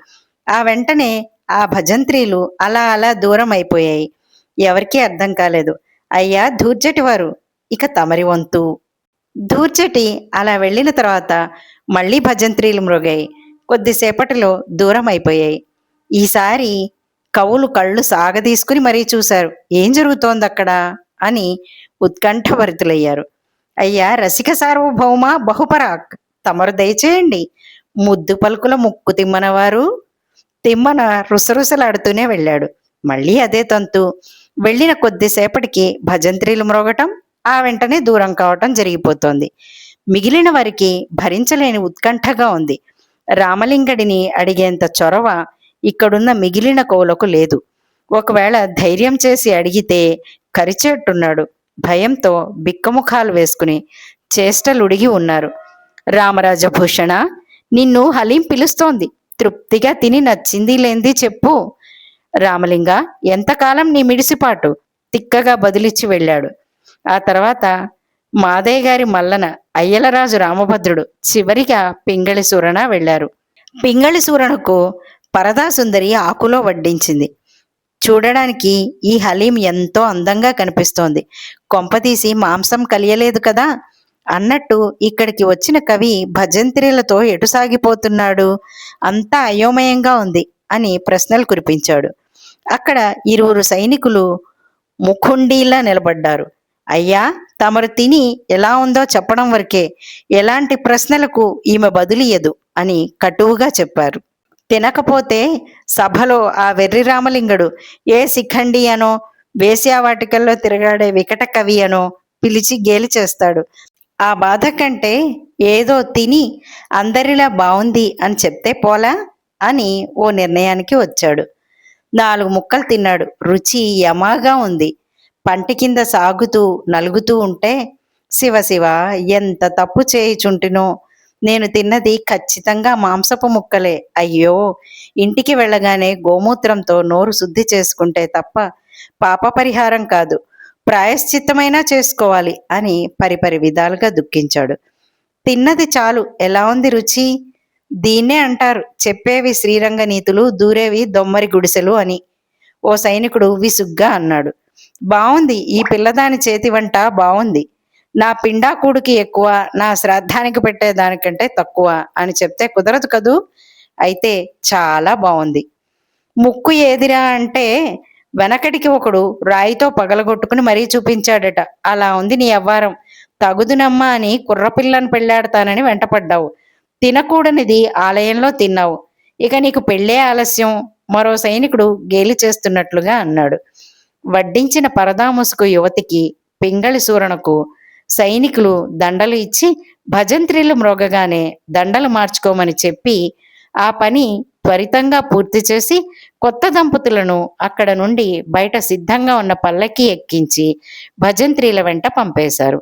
ఆ వెంటనే ఆ భజంత్రీలు అలా అలా దూరం అయిపోయాయి. ఎవరికీ అర్థం కాలేదు. అయ్యా దూర్జటి వారు, ఇక తమరి వంతు. దూర్జటి అలా వెళ్ళిన తర్వాత మళ్ళీ భజంత్రీలు మ్రోగాయి. కొద్దిసేపటిలో దూరం అయిపోయాయి. ఈసారి కవులు కళ్ళు సాగదీసుకుని మరీ చూశారు. ఏం జరుగుతోంది అక్కడ అని ఉత్కంఠభరితులయ్యారు. అయ్యా రసిక సార్వభౌమ బహుపరాక్, తమరు దయచేయండి. ముద్దు పలుకుల ముక్కు తిమ్మనవారు. తిమ్మన రుసరుసలాడుతూనే వెళ్ళాడు. మళ్ళీ అదే తంతు. వెళ్ళిన కొద్దిసేపటికి భజంత్రీలు మ్రోగటం ఆ వెంటనే దూరం కావటం జరిగిపోతోంది. మిగిలిన వారికి భరించలేని ఉత్కంఠగా ఉంది. రామలింగడిని అడిగేంత చొరవ ఇక్కడున్న మిగిలిన కవులకు లేదు. ఒకవేళ ధైర్యం చేసి అడిగితే కరిచేట్టున్నాడు. భయంతో బిక్కముఖాలు వేసుకుని చేష్టలుడిగి ఉన్నారు. రామరాజభూషణ, నిన్ను హలీం పిలుస్తోంది. తృప్తిగా తిని నచ్చింది లేంది చెప్పు. రామలింగ, ఎంతకాలం నీ మిడిసిపాటు? తిక్కగా బదులిచ్చి వెళ్ళాడు. ఆ తర్వాత మాదయ్య గారి మల్లన, అయ్యలరాజు రామభద్రుడు, చివరిగా పింగళి సూరణ వెళ్లారు. పింగళి సూరణకు పరదాసుందరి ఆకులో వడ్డించింది. చూడడానికి ఈ హలీం ఎంతో అందంగా కనిపిస్తోంది. కొంపతీసి మాంసం కలియలేదు కదా అన్నట్టు ఇక్కడికి వచ్చిన కవి భజంత్రీలతో ఎటు సాగిపోతున్నాడు? అంతా అయోమయంగా ఉంది అని ప్రశ్నలు కురిపించాడు. అక్కడ ఇరువురు సైనికులు ముఖుండీలా నిలబడ్డారు. అయ్యా, తమరు తిని ఎలా ఉందో చెప్పడం వరకే, ఎలాంటి ప్రశ్నలకు ఈమె బదులియదు అని కటువుగా చెప్పారు. తినకపోతే సభలో ఆ వెర్రి రామలింగడు ఏ శిఖండి అనో, వేశ్యావాటికల్లో తిరగాడే వికట కవి అనో పిలిచి గేలి చేస్తాడు. ఆ బాధ కంటే ఏదో తిని అందరిలా బావుంది అని చెప్తే పోలా అని ఓ నిర్ణయానికి వచ్చాడు. 4 ముక్కలు తిన్నాడు. రుచి యమాగా ఉంది. పంటి కింద సాగుతూ నలుగుతూ ఉంటే, శివ శివ, ఎంత తప్పు చేయుచుంటినో. నేను తిన్నది ఖచ్చితంగా మాంసపు ముక్కలే. అయ్యో, ఇంటికి వెళ్ళగానే గోమూత్రంతో నోరు శుద్ధి చేసుకుంటే తప్ప పాప పరిహారం కాదు, ప్రాయశ్చిత్తమైనా చేసుకోవాలి అని పరిపరి విధాలుగా దుఃఖించాడు. తిన్నది చాలు, ఎలా ఉంది రుచి? దీన్నే అంటారు చెప్పేవి శ్రీరంగ నీతులు, దూరేవి దొమ్మరి గుడిసెలు అని ఓ సైనికుడు విసుగ్గా అన్నాడు. బావుంది, ఈ పిల్లదాని చేతి వంట బావుంది. నా పిండాకుడికి ఎక్కువ, నా శ్రాద్ధానికి పెట్టేదానికంటే తక్కువ అని చెప్తే కుదరదు కదూ. అయితే చాలా బావుంది. ముక్కు ఏదిరా అంటే వెనకటికి ఒకడు రాయితో పగలగొట్టుకుని మరీ చూపించాడట. అలా ఉంది నీ అవ్వారం. తగుదునమ్మా అని కుర్రపిల్లను పెళ్ళాడతానని వెంటపడ్డావు. తినకూడనిది ఆలయంలో తిన్నావు. ఇక నీకు పెళ్ళే ఆలస్యం, మరో సైనికుడు గేలి చేస్తున్నట్లుగా అన్నాడు. వడ్డించిన పరదాముసుకు యువతికి, పింగళి సూరణకు సైనికులు దండలు ఇచ్చి భజంత్రీలు మ్రోగగానే దండలు మార్చుకోమని చెప్పి ఆ పని త్వరితంగా పూర్తి చేసి కొత్త దంపతులను అక్కడ నుండి బయట సిద్ధంగా ఉన్న పల్లకీ ఎక్కించి భజంత్రీల వెంట పంపేశారు.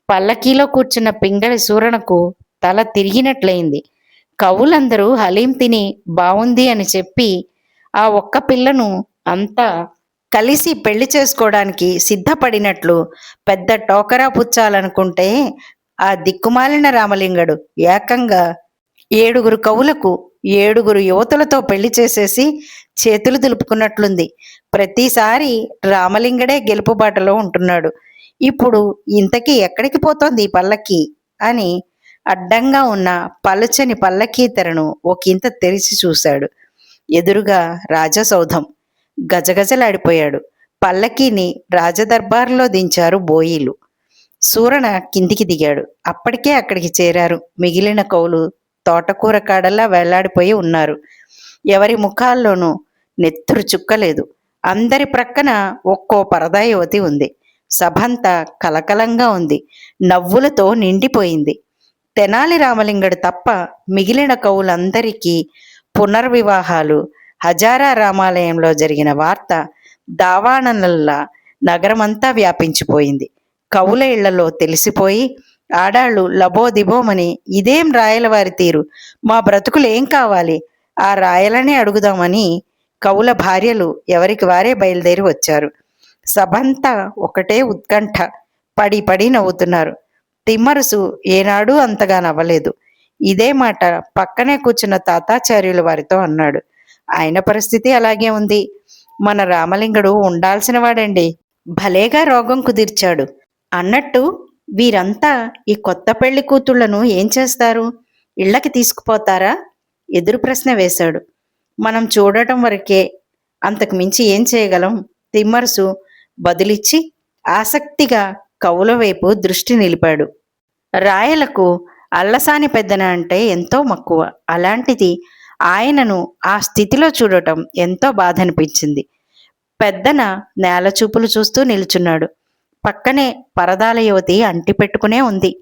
పల్లకీలో కూర్చున్న పింగళి సూరణకు తల తిరిగినట్లయింది. కవులందరూ హలీం తిని బావుంది అని చెప్పి ఆ ఒక్క పిల్లను అంతా కలిసి పెళ్లి చేసుకోవడానికి సిద్ధపడినట్లు పెద్ద టోకరా పుచ్చాలనుకుంటే, ఆ దిక్కుమాలిన రామలింగడు ఏకంగా 7 కవులకు 7 యువతులతో పెళ్లి చేసేసి చేతులు దులుపుకున్నట్లుంది. ప్రతిసారి రామలింగడే గెలుపుబాటలో ఉంటున్నాడు. ఇప్పుడు ఇంతకీ ఎక్కడికి పోతోంది ఈ పల్లకి అని అడ్డంగా ఉన్న పలుచని పల్లకీ తెరను ఒకంత తెరిచి చూశాడు. ఎదురుగా రాజసౌధం. గజగజలాడిపోయాడు. పల్లకీని రాజదర్బార్లో దించారు బోయిలు. సూరణ కిందికి దిగాడు. అప్పటికే అక్కడికి చేరారు మిగిలిన కవులు. తోటకూర కాడల్లా వేలాడిపోయి ఉన్నారు. ఎవరి ముఖాల్లోనూ నెత్తురు చుక్కలేదు. అందరి ప్రక్కన ఒక్కో పరదా యువతి ఉంది. సభంతా కలకలంగా ఉంది. నవ్వులతో నిండిపోయింది. తెనాలి రామలింగడు తప్ప మిగిలిన కవులందరికీ పునర్వివాహాలు. హజారా రామాలయంలో జరిగిన వార్త దావాననల్లా నగరమంతా వ్యాపించిపోయింది. కవుల ఇళ్లలో తెలిసిపోయి ఆడాళ్ళు లబోదిబోమని, ఇదేం రాయలవారి తీరు, మా బ్రతుకులు ఏం కావాలి, ఆ రాయలనే అడుగుదామని కవుల భార్యలు ఎవరికి వారే బయలుదేరి వచ్చారు. సభంతా ఒకటే ఉత్కంఠ. పడి పడి నవ్వుతున్నారు. తిమ్మరుసు ఏనాడూ అంతగా నవ్వలేదు. ఇదే మాట పక్కనే కూర్చున్న తాతాచార్యుల వారితో అన్నాడు. ఆయన పరిస్థితి అలాగే ఉంది. మన రామలింగడు ఉండాల్సిన వాడండి, భలేగా రోగం కుదిర్చాడు. అన్నట్టు వీరంతా ఈ కొత్త పెళ్లి కూతుళ్లను ఏం చేస్తారు? ఇళ్ళకి తీసుకుపోతారా? ఎదురు ప్రశ్న వేశాడు. మనం చూడటం వరకే, అంతకు మించి ఏం చేయగలం? తిమ్మరుసు బదులిచ్చి ఆసక్తిగా కవుల వైపు దృష్టి నిలిపాడు. రాయలకు అల్లసాని పెద్దన అంటే ఎంతో మక్కువ. అలాంటిది ఆయనను ఆ స్థితిలో చూడటం ఎంతో బాధ అనిపించింది. పెద్దన నేల చూపులు చూస్తూ నిల్చున్నాడు. పక్కనే పరదాల యువతి అంటిపెట్టుకునే ఉంది.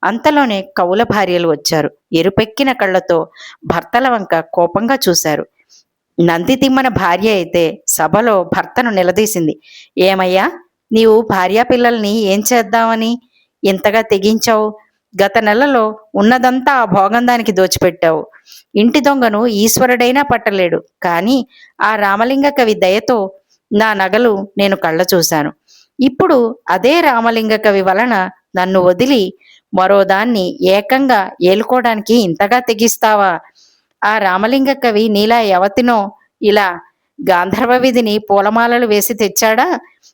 అంతలోనే కవుల భార్యలు వచ్చారు. ఎరుపెక్కిన కళ్ళతో భర్తల వంక కోపంగా చూశారు. నందితిమ్మన భార్య అయితే సభలో భర్తను నిలదీసింది. ఏమయ్యా, నీవు భార్యాపిల్లల్ని ఏం చేద్దామని ఇంతగా తెగించావు? గత నెలలో ఉన్నదంతా ఆ భోగందానికి దోచిపెట్టావు. ఇంటి దొంగను ఈశ్వరుడైనా పట్టలేడు. కానీ ఆ రామలింగ కవి దయతో నా నగలు నేను కళ్ళ చూశాను. ఇప్పుడు అదే రామలింగ కవి వలన నన్ను వదిలి మరో దాన్ని ఏకంగా ఏలుకోవడానికి ఇంతగా తెగిస్తావా? ఆ రామలింగ కవి నీలా యవతినో ఇలా గాంధర్వ విధిని పూలమాలలు వేసి తెచ్చాడా?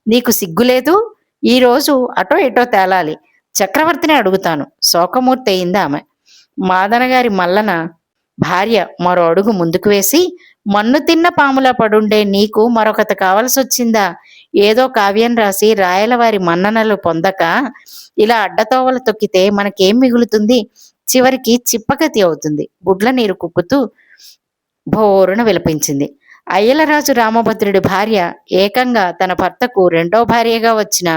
నీకు సిగ్గులేదు? ఈరోజు అటో ఇటో తేలాలి. చక్రవర్తిని అడుగుతాను. శోకమూర్తి అయింది ఆమె. మాదనగారి మల్లన భార్య మరో అడుగు ముందుకు వేసి, మన్ను తిన్న పాములా పడుండే నీకు మరొకత కావలసొచ్చిందా? ఏదో కావ్యం రాసి రాయలవారి మన్ననలు పొందక ఇలా అడ్డతోవలు తొక్కితే మనకేం మిగులుతుంది? చివరికి చిప్పగతి అవుతుంది. గుడ్ల నీరు కుక్కుతూ భోరున విలపించింది. అయ్యలరాజు రామభద్రుడి భార్య ఏకంగా తన భర్తకు రెండో భార్యగా వచ్చిన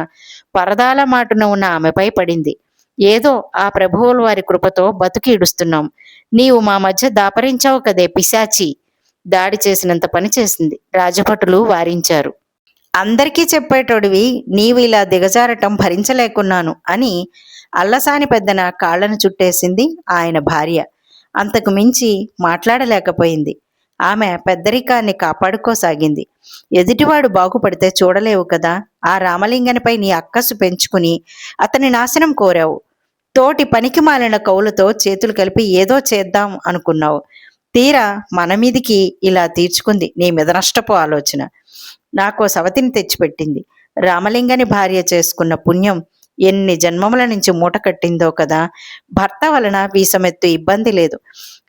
పరదాల మాటున ఉన్న ఆమెపై పడింది. ఏదో ఆ ప్రభువుల వారి కృపతో బతుకి ఇడుస్తున్నాం. నీవు మా మధ్య దాపరించావు కదే పిశాచి! దాడి చేసినంత పని చేసింది. రాజభటులు వారించారు. అందరికీ చెప్పేటోడివి నీవు ఇలా దిగజారటం భరించలేకున్నాను అని అల్లసాని పెద్దన కాళ్లను చుట్టేసింది ఆయన భార్య. అంతకు మించి మాట్లాడలేకపోయింది. ఆమె పెద్దరికాన్ని కాపాడుకోసాగింది. ఎదుటివాడు బాగుపడితే చూడలేవు కదా? ఆ రామలింగనిపై నీ అక్కసు పెంచుకుని అతని నాశనం కోరావు. తోటి పనికి మాలిన కవులతో చేతులు కలిపి ఏదో చేద్దాం అనుకున్నావు. తీరా మన మీదికి ఇలా తీర్చుకుంది నీ మీద నష్టపు ఆలోచన. నాకో సవతిని తెచ్చిపెట్టింది. రామలింగని భార్య చేసుకున్న పుణ్యం ఎన్ని జన్మముల నుంచి మూట కట్టిందో కదా. భర్త వలన వీసమెత్తు ఇబ్బంది లేదు.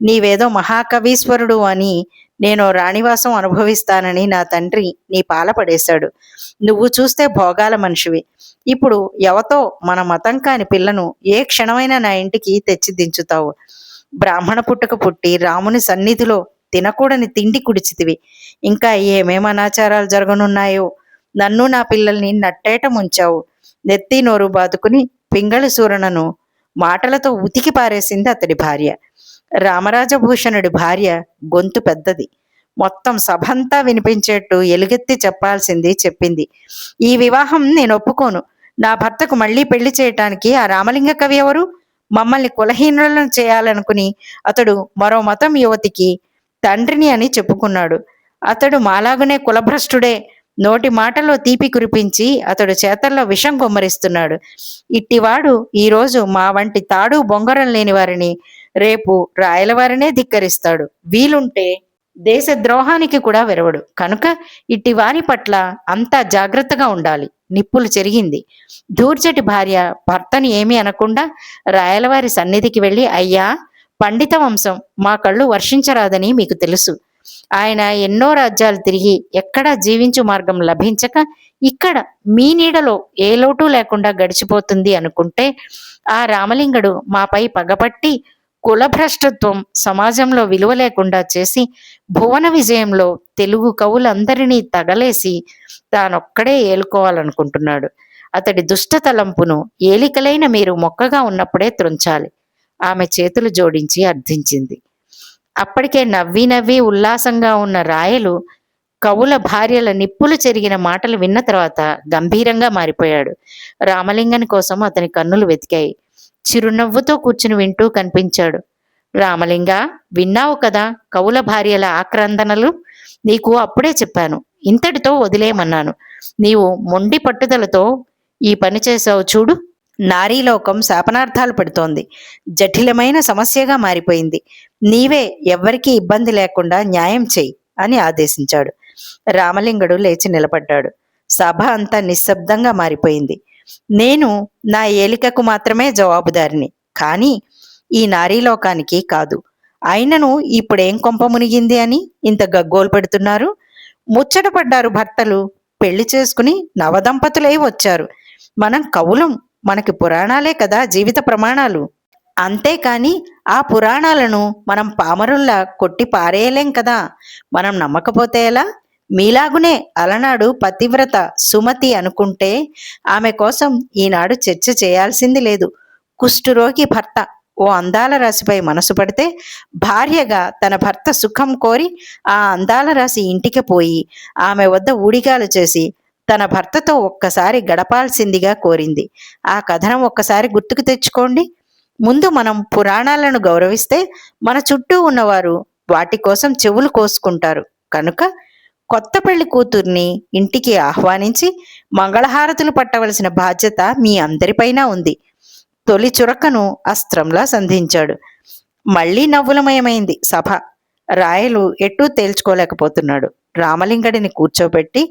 నీవేదో మహాకవీశ్వరుడు అని నేను రాణివాసం అనుభవిస్తానని నా తండ్రి నీ పాల పడేశాడు. నువ్వు చూస్తే భోగాల మనిషివి. ఇప్పుడు ఎవతో మన మతం కాని పిల్లను ఏ క్షణమైనా నా ఇంటికి తెచ్చి దించుతావు. బ్రాహ్మణ పుట్టుక పుట్టి రాముని సన్నిధిలో తినకూడని తిండి కుడిచితివి. ఇంకా ఏమేం అనాచారాలు జరగనున్నాయో. నన్ను నా పిల్లల్ని నట్టేట ముంచావు. నెత్తి నోరు బాదుకుని పింగళి సూరణను మాటలతో ఉతికి పారేసింది అతడి భార్య. రామరాజభూషణుడి భార్య గొంతు పెద్దది. మొత్తం సభంతా వినిపించేట్టు ఎలుగెత్తి చెప్పాల్సింది చెప్పింది. ఈ వివాహం నేను ఒప్పుకోను. నా భర్తకు మళ్ళీ పెళ్లి చేయటానికి ఆ రామలింగ కవి ఎవరు? మమ్మల్ని కులహీనులను చేయాలనుకుని అతడు మరో మతం యువతికి తండ్రిని అని చెప్పుకున్నాడు. అతడు మాలాగునే కులభ్రష్టుడే. నోటి మాటలో తీపి కురిపించి అతడు చేతల్లో విషం కొమ్మరిస్తున్నాడు. ఇట్టివాడు ఈరోజు మా వంటి తాడు బొంగరం లేని వారిని రేపు రాయలవారినే ధిక్కరిస్తాడు. వీలుంటే దేశ ద్రోహానికి కూడా వెరవడు. కనుక ఇట్టి వారి పట్ల అంతా జాగ్రత్తగా ఉండాలి. నిప్పులు చెరిగింది. దూర్జటి భార్య భర్తని ఏమీ అనకుండా రాయలవారి సన్నిధికి వెళ్ళి, అయ్యా, పండిత వంశం మా కళ్ళు వర్షించరాదని మీకు తెలుసు. ఆయన ఎన్నో రాజ్యాలు తిరిగి ఎక్కడా జీవించు మార్గం లభించక ఇక్కడ మీ నీడలో ఏ లోటు లేకుండా గడిచిపోతుంది అనుకుంటే ఆ రామలింగడు మాపై పగపట్టి కులభ్రష్టత్వం సమాజంలో విలువ లేకుండా చేసి భువన విజయంలో తెలుగు కవులందరినీ తగలేసి తానొక్కడే ఏలుకోవాలనుకుంటున్నాడు. అతడి దుష్ట తలంపును ఏలికలైన మీరు మొక్కగా ఉన్నప్పుడే త్రుంచాలి. ఆమె చేతులు జోడించి అర్థించింది. అప్పటికే నవ్వి నవ్వి ఉల్లాసంగా ఉన్న రాయలు కవుల భార్యల నిప్పులు చెరిగిన మాటలు విన్న తర్వాత గంభీరంగా మారిపోయాడు. రామలింగని కోసం అతని కన్నులు వెతికాయి. చిరునవ్వుతో కూర్చుని వింటూ కనిపించాడు. రామలింగ, విన్నావు కదా కవుల భార్యల ఆక్రందనలు? నీకు అప్పుడే చెప్పాను, ఇంతటితో వదిలేయమన్నాను. నీవు మొండి పట్టుదలతో ఈ పని చేసావు చూడు. నారీలోకం శాపనార్థాలు పెడుతోంది. జటిలమైన సమస్యగా మారిపోయింది. నీవే ఎవ్వరికీ ఇబ్బంది లేకుండా న్యాయం చెయ్యి అని ఆదేశించాడు. రామలింగడు లేచి నిలబడ్డాడు. సభ అంతా నిశ్శబ్దంగా మారిపోయింది. నేను నా ఏలికకు మాత్రమే జవాబుదారిని, కానీ ఈ నారీలోకానికి కాదు. అయినను ఇప్పుడేం కొంప మునిగింది అని ఇంత గగ్గోలు పెడుతున్నారు? ముచ్చట పడ్డారు భర్తలు. పెళ్లి చేసుకుని నవదంపతులై వచ్చారు. మనం కవులం. మనకి పురాణాలే కదా జీవిత ప్రమాణాలు. అంతేకాని ఆ పురాణాలను మనం పామరుల్లా కొట్టి పారేయలేం కదా. మనం నమ్మకపోతే ఎలా? మీలాగునే అలనాడు పతివ్రత సుమతి అనుకుంటే ఆమె కోసం ఈనాడు చర్చ చేయాల్సింది లేదు. కుష్ఠురోగి భర్త ఓ అందాల రాశిపై మనసు పడితే భార్యగా తన భర్త సుఖం కోరి ఆ అందాల రాశి ఇంటికి పోయి ఆమె వద్ద ఊడిగాలు చేసి తన భర్తతో ఒక్కసారి గడపాల్సిందిగా కోరింది. ఆ కథనం ఒక్కసారి గుర్తుకు తెచ్చుకోండి. ముందు మనం పురాణాలను గౌరవిస్తే మన చుట్టూ ఉన్నవారు వాటి కోసం చెవులు కోసుకుంటారు. కనుక కొత్త పెళ్లి కూతుర్ని ఇంటికి ఆహ్వానించి మంగళహారతులు పట్టవలసిన బాధ్యత మీ అందరిపైన ఉంది. తొలి చురకను అస్త్రంలా సంధించాడు. మళ్లీ నవ్వులమయమైంది సభ. రాయలు ఎటూ తేల్చుకోలేకపోతున్నాడు. రామలింగడిని కూర్చోబెట్టి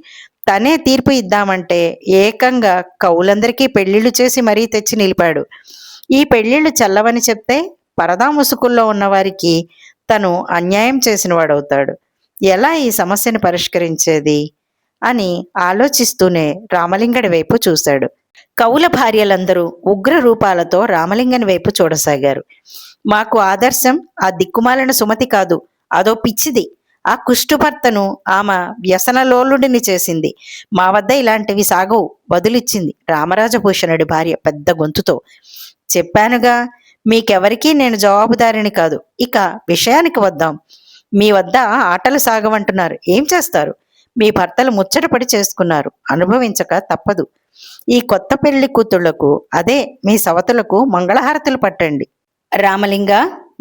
తనే తీర్పు ఇద్దామంటే ఏకంగా కవులందరికీ పెళ్లిళ్లు చేసి మరీ తెచ్చి నిలిపాడు. ఈ పెళ్లిళ్లు చల్లవని చెప్తే పరదా ముసుగుల్లో ఉన్నవారికి తను అన్యాయం చేసిన వాడవుతాడు. ఎలా ఈ సమస్యను పరిష్కరించేది అని ఆలోచిస్తూనే రామలింగడి వైపు చూశాడు. కవుల భార్యలందరూ ఉగ్ర రూపాలతో రామలింగని వైపు చూడసాగారు. మాకు ఆదర్శం ఆ దిక్కుమాలిన సుమతి కాదు, అదో పిచ్చిది. ఆ కుష్ఠుభర్తను ఆమె వ్యసనలోలుడిని చేసింది. మా వద్ద ఇలాంటివి సాగవు బదులిచ్చింది రామరాజభూషణుడి భార్య పెద్ద గొంతుతో. చెప్పానుగా, మీకెవరికీ నేను జవాబుదారిని కాదు. ఇక విషయానికి వద్దాం. మీ వద్ద ఆటలు సాగవంటున్నారు, ఏం చేస్తారు? మీ భర్తలు ముచ్చటపడి చేసుకున్నారు, అనుభవించక తప్పదు. ఈ కొత్త పెళ్లి కూతుళ్లకు, అదే మీ సవతులకు మంగళహారతులు పట్టండి. రామలింగ,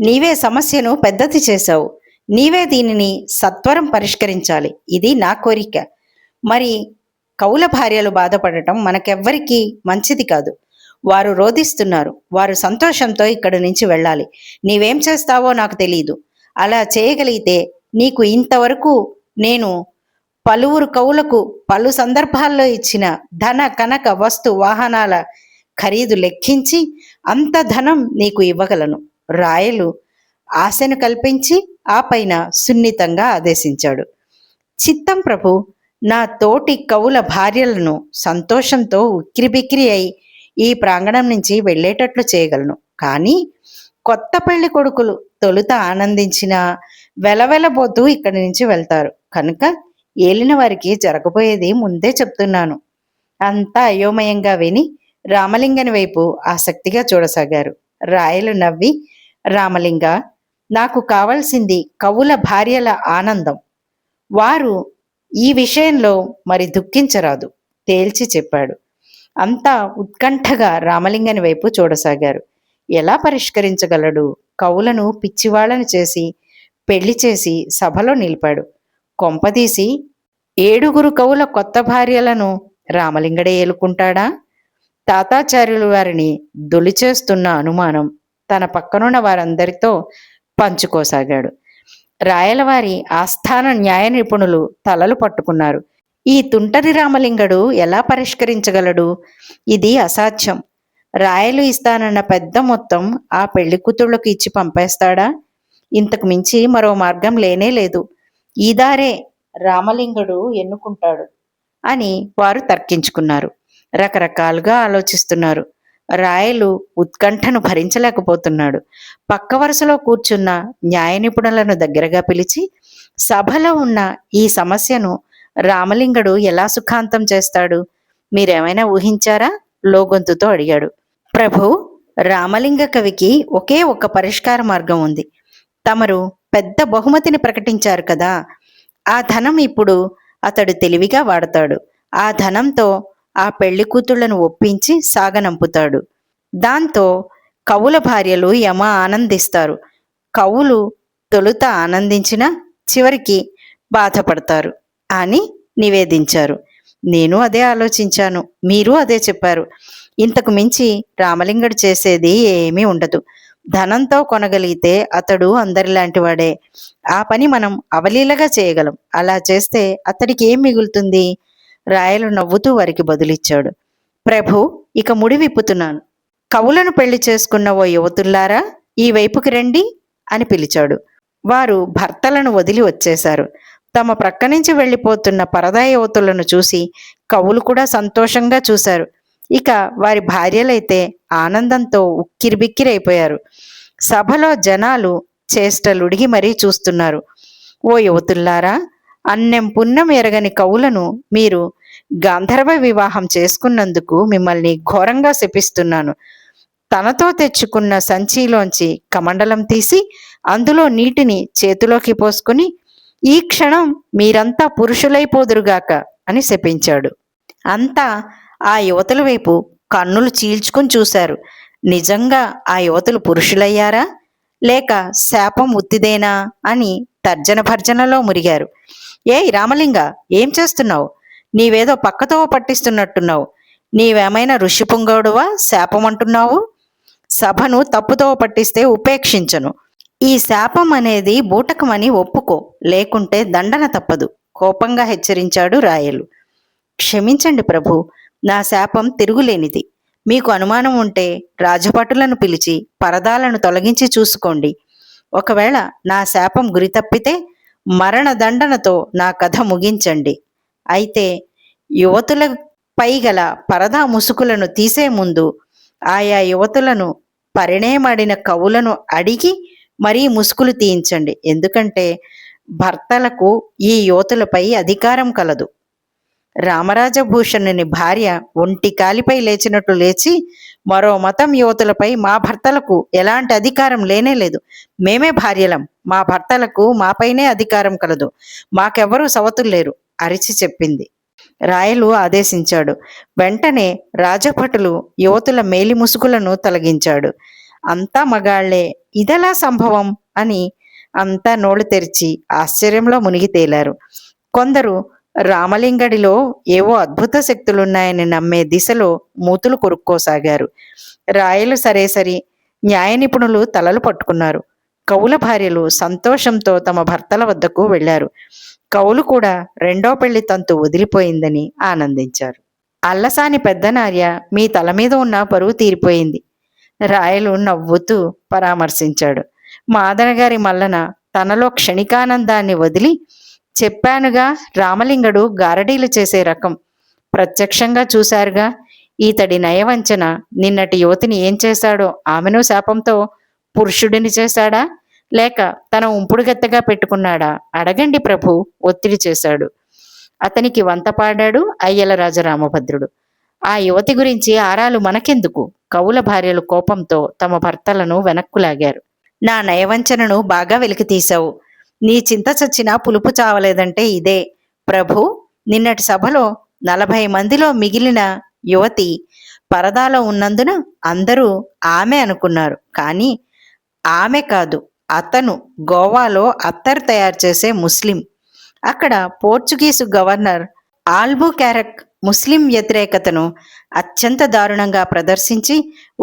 నీవే సమస్యను పెద్దది చేశావు. నీవే దీనిని సత్వరం పరిష్కరించాలి. ఇది నా కోరిక. మరి కౌల భార్యలు బాధపడటం మనకెవ్వరికీ మంచిది కాదు. వారు రోధిస్తున్నారు. వారు సంతోషంతో ఇక్కడి నుంచి వెళ్ళాలి. నీవేం చేస్తావో నాకు తెలియదు. అలా చేయగలిగితే నీకు ఇంతవరకు నేను పలువురు కవులకు పలు సందర్భాల్లో ఇచ్చిన ధన కనక వస్తు వాహనాల ఖరీదు లెక్కించి అంత ధనం నీకు ఇవ్వగలను. రాయలు ఆశను కల్పించి ఆ పైన సున్నితంగా ఆదేశించాడు. చిత్తం ప్రభు, నా తోటి కవుల భార్యలను సంతోషంతో ఉక్కిరిబిక్కిరి అయి ఈ ప్రాంగణం నుంచి వెళ్ళేటట్లు చేయగలను. కానీ కొత్త పెళ్లి కొడుకులు తొలుత ఆనందించినా వెలవెలబోతూ ఇక్కడి నుంచి వెళ్తారు. కనుక ఏలిన వారికి జరగబోయేది ముందే చెప్తున్నాను. అంతా అయోమయంగా విని రామలింగని వైపు ఆసక్తిగా చూడసాగారు. రాయలు నవ్వి, రామలింగ, నాకు కావాల్సింది కవుల భార్యల ఆనందం. వారు ఈ విషయంలో మరి దుఃఖించరాదు తేల్చి చెప్పాడు. అంతా ఉత్కంఠగా రామలింగని వైపు చూడసాగారు. ఎలా పరిష్కరించగలడు? కవులను పిచ్చివాళ్లను చేసి పెళ్లి చేసి సభలో నిలిపాడు. కొంపదీసి 7 కవుల కొత్త భార్యలను రామలింగడే ఏలుకుంటాడా? తాతాచార్యులు వారిని దొలిచేస్తున్న అనుమానం తన పక్కనున్న వారందరితో పంచుకోసాగాడు. రాయలవారి ఆస్థాన న్యాయ నిపుణులు తలలు పట్టుకున్నారు. ఈ తుంటరి రామలింగడు ఎలా పరిష్కరించగలడు? ఇది అసాధ్యం. రాయలు ఇస్తానన్న పెద్ద మొత్తం ఆ పెళ్లి కూతుళ్లకు ఇచ్చి పంపేస్తాడా? ఇంతకు మించి మరో మార్గం లేనే లేదు. ఈ దారే రామలింగడు ఎన్నుకుంటాడు అని వారు తర్కించుకున్నారు. రకరకాలుగా ఆలోచిస్తున్నారు. రాయలు ఉత్కంఠను భరించలేకపోతున్నాడు. పక్క వరుసలో కూర్చున్న న్యాయ నిపుణులను దగ్గరగా పిలిచి సభలో ఉన్న ఈ సమస్యను రామలింగడు ఎలా సుఖాంతం చేస్తాడు? మీరేమైనా ఊహించారా? లోగొంతుతో అడిగాడు. ప్రభు, రామలింగ కవికి ఒకే ఒక్క పరిష్కార మార్గం ఉంది. తమరు పెద్ద బహుమతిని ప్రకటించారు కదా, ఆ ధనం ఇప్పుడు అతడు తెలివిగా వాడతాడు. ఆ ధనంతో ఆ పెళ్లి కూతుళ్లను ఒప్పించి సాగనంపుతాడు. దాంతో కవుల భార్యలు యమ ఆనందిస్తారు. కవులు తొలుత ఆనందించినా చివరికి బాధపడతారు అని నివేదించారు. నేను అదే ఆలోచించాను, మీరు అదే చెప్పారు. ఇంతకు మించి రామలింగడు చేసేది ఏమీ ఉండదు. ధనంతో కొనగలిగితే అతడు అందరిలాంటి వాడే. ఆ పని మనం అవలీలగా చేయగలం. అలా చేస్తే అతడికి ఏం మిగులుతుంది? రాయలు నవ్వుతూ వారికి బదులిచ్చాడు. ప్రభు, ఇక ముడి విప్పుతున్నాను. కవులను పెళ్లి చేసుకున్న ఓ యువతుల్లారా, ఈ వైపుకి రండి అని పిలిచాడు. వారు భర్తలను వదిలి వచ్చేశారు. తమ ప్రక్క నుంచి వెళ్ళిపోతున్న పరదా యువతులను చూసి కవులు కూడా సంతోషంగా చూశారు. ఇక వారి భార్యలైతే ఆనందంతో ఉక్కిరిబిక్కిరైపోయారు. సభలో జనాలు చేష్టలుడిగి మరీ చూస్తున్నారు. ఓ యువతుల్లారా, అన్నెం పుణ్యం ఎరగని కవులను మీరు గాంధర్వ వివాహం చేసుకున్నందుకు మిమ్మల్ని ఘోరంగా శపిస్తున్నాను. తనతో తెచ్చుకున్న సంచిలోంచి కమండలం తీసి అందులో నీటిని చేతిలోకి పోసుకుని, ఈ క్షణం మీరంతా పురుషులైపోదురుగాక అని శపించాడు. అంతా ఆ యువతుల వైపు కన్నులు చీల్చుకుని చూశారు. నిజంగా ఆ యువతులు పురుషులయ్యారా, లేక శాపం ఉత్తిదేనా అని తర్జన భర్జనలో మురిగారు. ఏయ్ రామలింగ, ఏం చేస్తున్నావు? నీవేదో పక్కతో పట్టిస్తున్నట్టున్నావు. నీవేమైనా ఋషి పుంగవుడువా శాపం అంటున్నావు? సభను తప్పుతో పట్టిస్తే ఉపేక్షించను. ఈ శాపం అనేది బూటకమని ఒప్పుకో, లేకుంటే దండన తప్పదు కోపంగా హెచ్చరించాడు రాయలు. క్షమించండి ప్రభు, నా శాపం తిరుగులేనిది. మీకు అనుమానం ఉంటే రాజభటులను పిలిచి పరదాలను తొలగించి చూసుకోండి. ఒకవేళ నా శాపం గురి తప్పితే మరణదండనతో నా కథ ముగించండి. అయితే యువతులపై గల పరదా ముసుకులను తీసే ముందు ఆయా యువతులను పరిణయమడిన కవులను అడిగి మరీ ముసుగులు తీయించండి. ఎందుకంటే భర్తలకు ఈ యువతులపై అధికారం కలదు. రామరాజభూషణుని భార్య ఒంటి కాలిపై లేచినట్లు లేచి, మరో మతం యువతులపై మా భర్తలకు ఎలాంటి అధికారం లేనేలేదు. మేమే భార్యలం, మా భర్తలకు మాపైనే అధికారం కలదు, మాకెవ్వరూ సవతులు లేరు అరిచి చెప్పింది. రాయలు ఆదేశించాడు. వెంటనే రాజభటులు యువతుల మేలి ముసుగులను తొలగించాడు. అంతా మగాళ్లే, ఇదెలా సంభవం అని అంతా నోళ్లు తెరిచి ఆశ్చర్యంలో మునిగి తేలారు. కొందరు రామలింగడిలో ఏవో అద్భుత శక్తులున్నాయని నమ్మే దిశలో మూతులు కొరుక్కోసాగారు. రాయలు సరేసరి, న్యాయ నిపుణులు తలలు పట్టుకున్నారు. కవుల భార్యలు సంతోషంతో తమ భర్తల వద్దకు వెళ్లారు. కవులు కూడా రెండో పెళ్లి తంతు వదిలిపోయిందని ఆనందించారు. అల్లసాని పెద్దనార్య, మీ తల మీద ఉన్న పరువు తీరిపోయింది. రాయలు నవ్వుతూ పరామర్శించాడు. మాదనగారి మల్లన తనలో క్షణికానందాన్ని వదిలి, చెప్పానుగా, రామలింగడు గారడీలు చేసే రకం. ప్రత్యక్షంగా చూశారుగా, ఈతడి నయవంచన నిన్నటి యువతిని ఏం చేశాడో. ఆమెను శాపంతో పురుషుడిని చేశాడా, లేక తన ఉంపుడుగత్తెగా పెట్టుకున్నాడా? అడగండి ప్రభు, ఒత్తిడి చేశాడు. అతనికి వంత పాడాడు అయ్యల రాజరామభద్రుడు. ఆ యువతి గురించి ఆరాలు మనకెందుకు? కవుల భార్యలు కోపంతో తమ భర్తలను వెనక్కులాగారు. నా నయవంచనను బాగా వెలికితీశావు. నీ చింత చచ్చినా పులుపు చావలేదంటే ఇదే. ప్రభు, నిన్నటి సభలో 40 మందిలో మిగిలిన యువతి పరదాలో ఉన్నందున అందరూ ఆమె అనుకున్నారు. కానీ ఆమె కాదు, అతను గోవాలో అత్తర్ తయారు చేసే ముస్లిం. అక్కడ పోర్చుగీసు గవర్నర్ ఆల్బుకారక్ ముస్లిం వ్యతిరేకతను అత్యంత దారుణంగా ప్రదర్శించి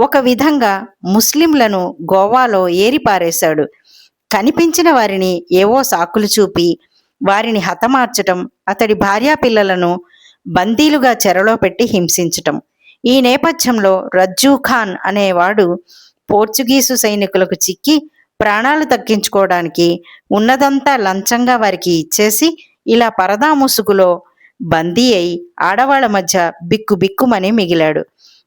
ఒక విధంగా ముస్లింలను గోవాలో ఏరిపారేశాడు. కనిపించిన వారిని ఏవో సాకులు చూపి వారిని హతమార్చటం, అతడి భార్యాపిల్లలను బందీలుగా చెరలో పెట్టి హింసించటం. ఈ నేపథ్యంలో రజ్జూ ఖాన్ అనేవాడు పోర్చుగీసు సైనికులకు చిక్కి ప్రాణాలు దక్కించుకోవడానికి ఉన్నదంతా లంచంగా వారికి ఇచ్చేసి ఇలా పరదా ముసుగులో బందీ అయి ఆడవాళ్ల మధ్య బిక్కుబిక్కుమని మిగిలాడు.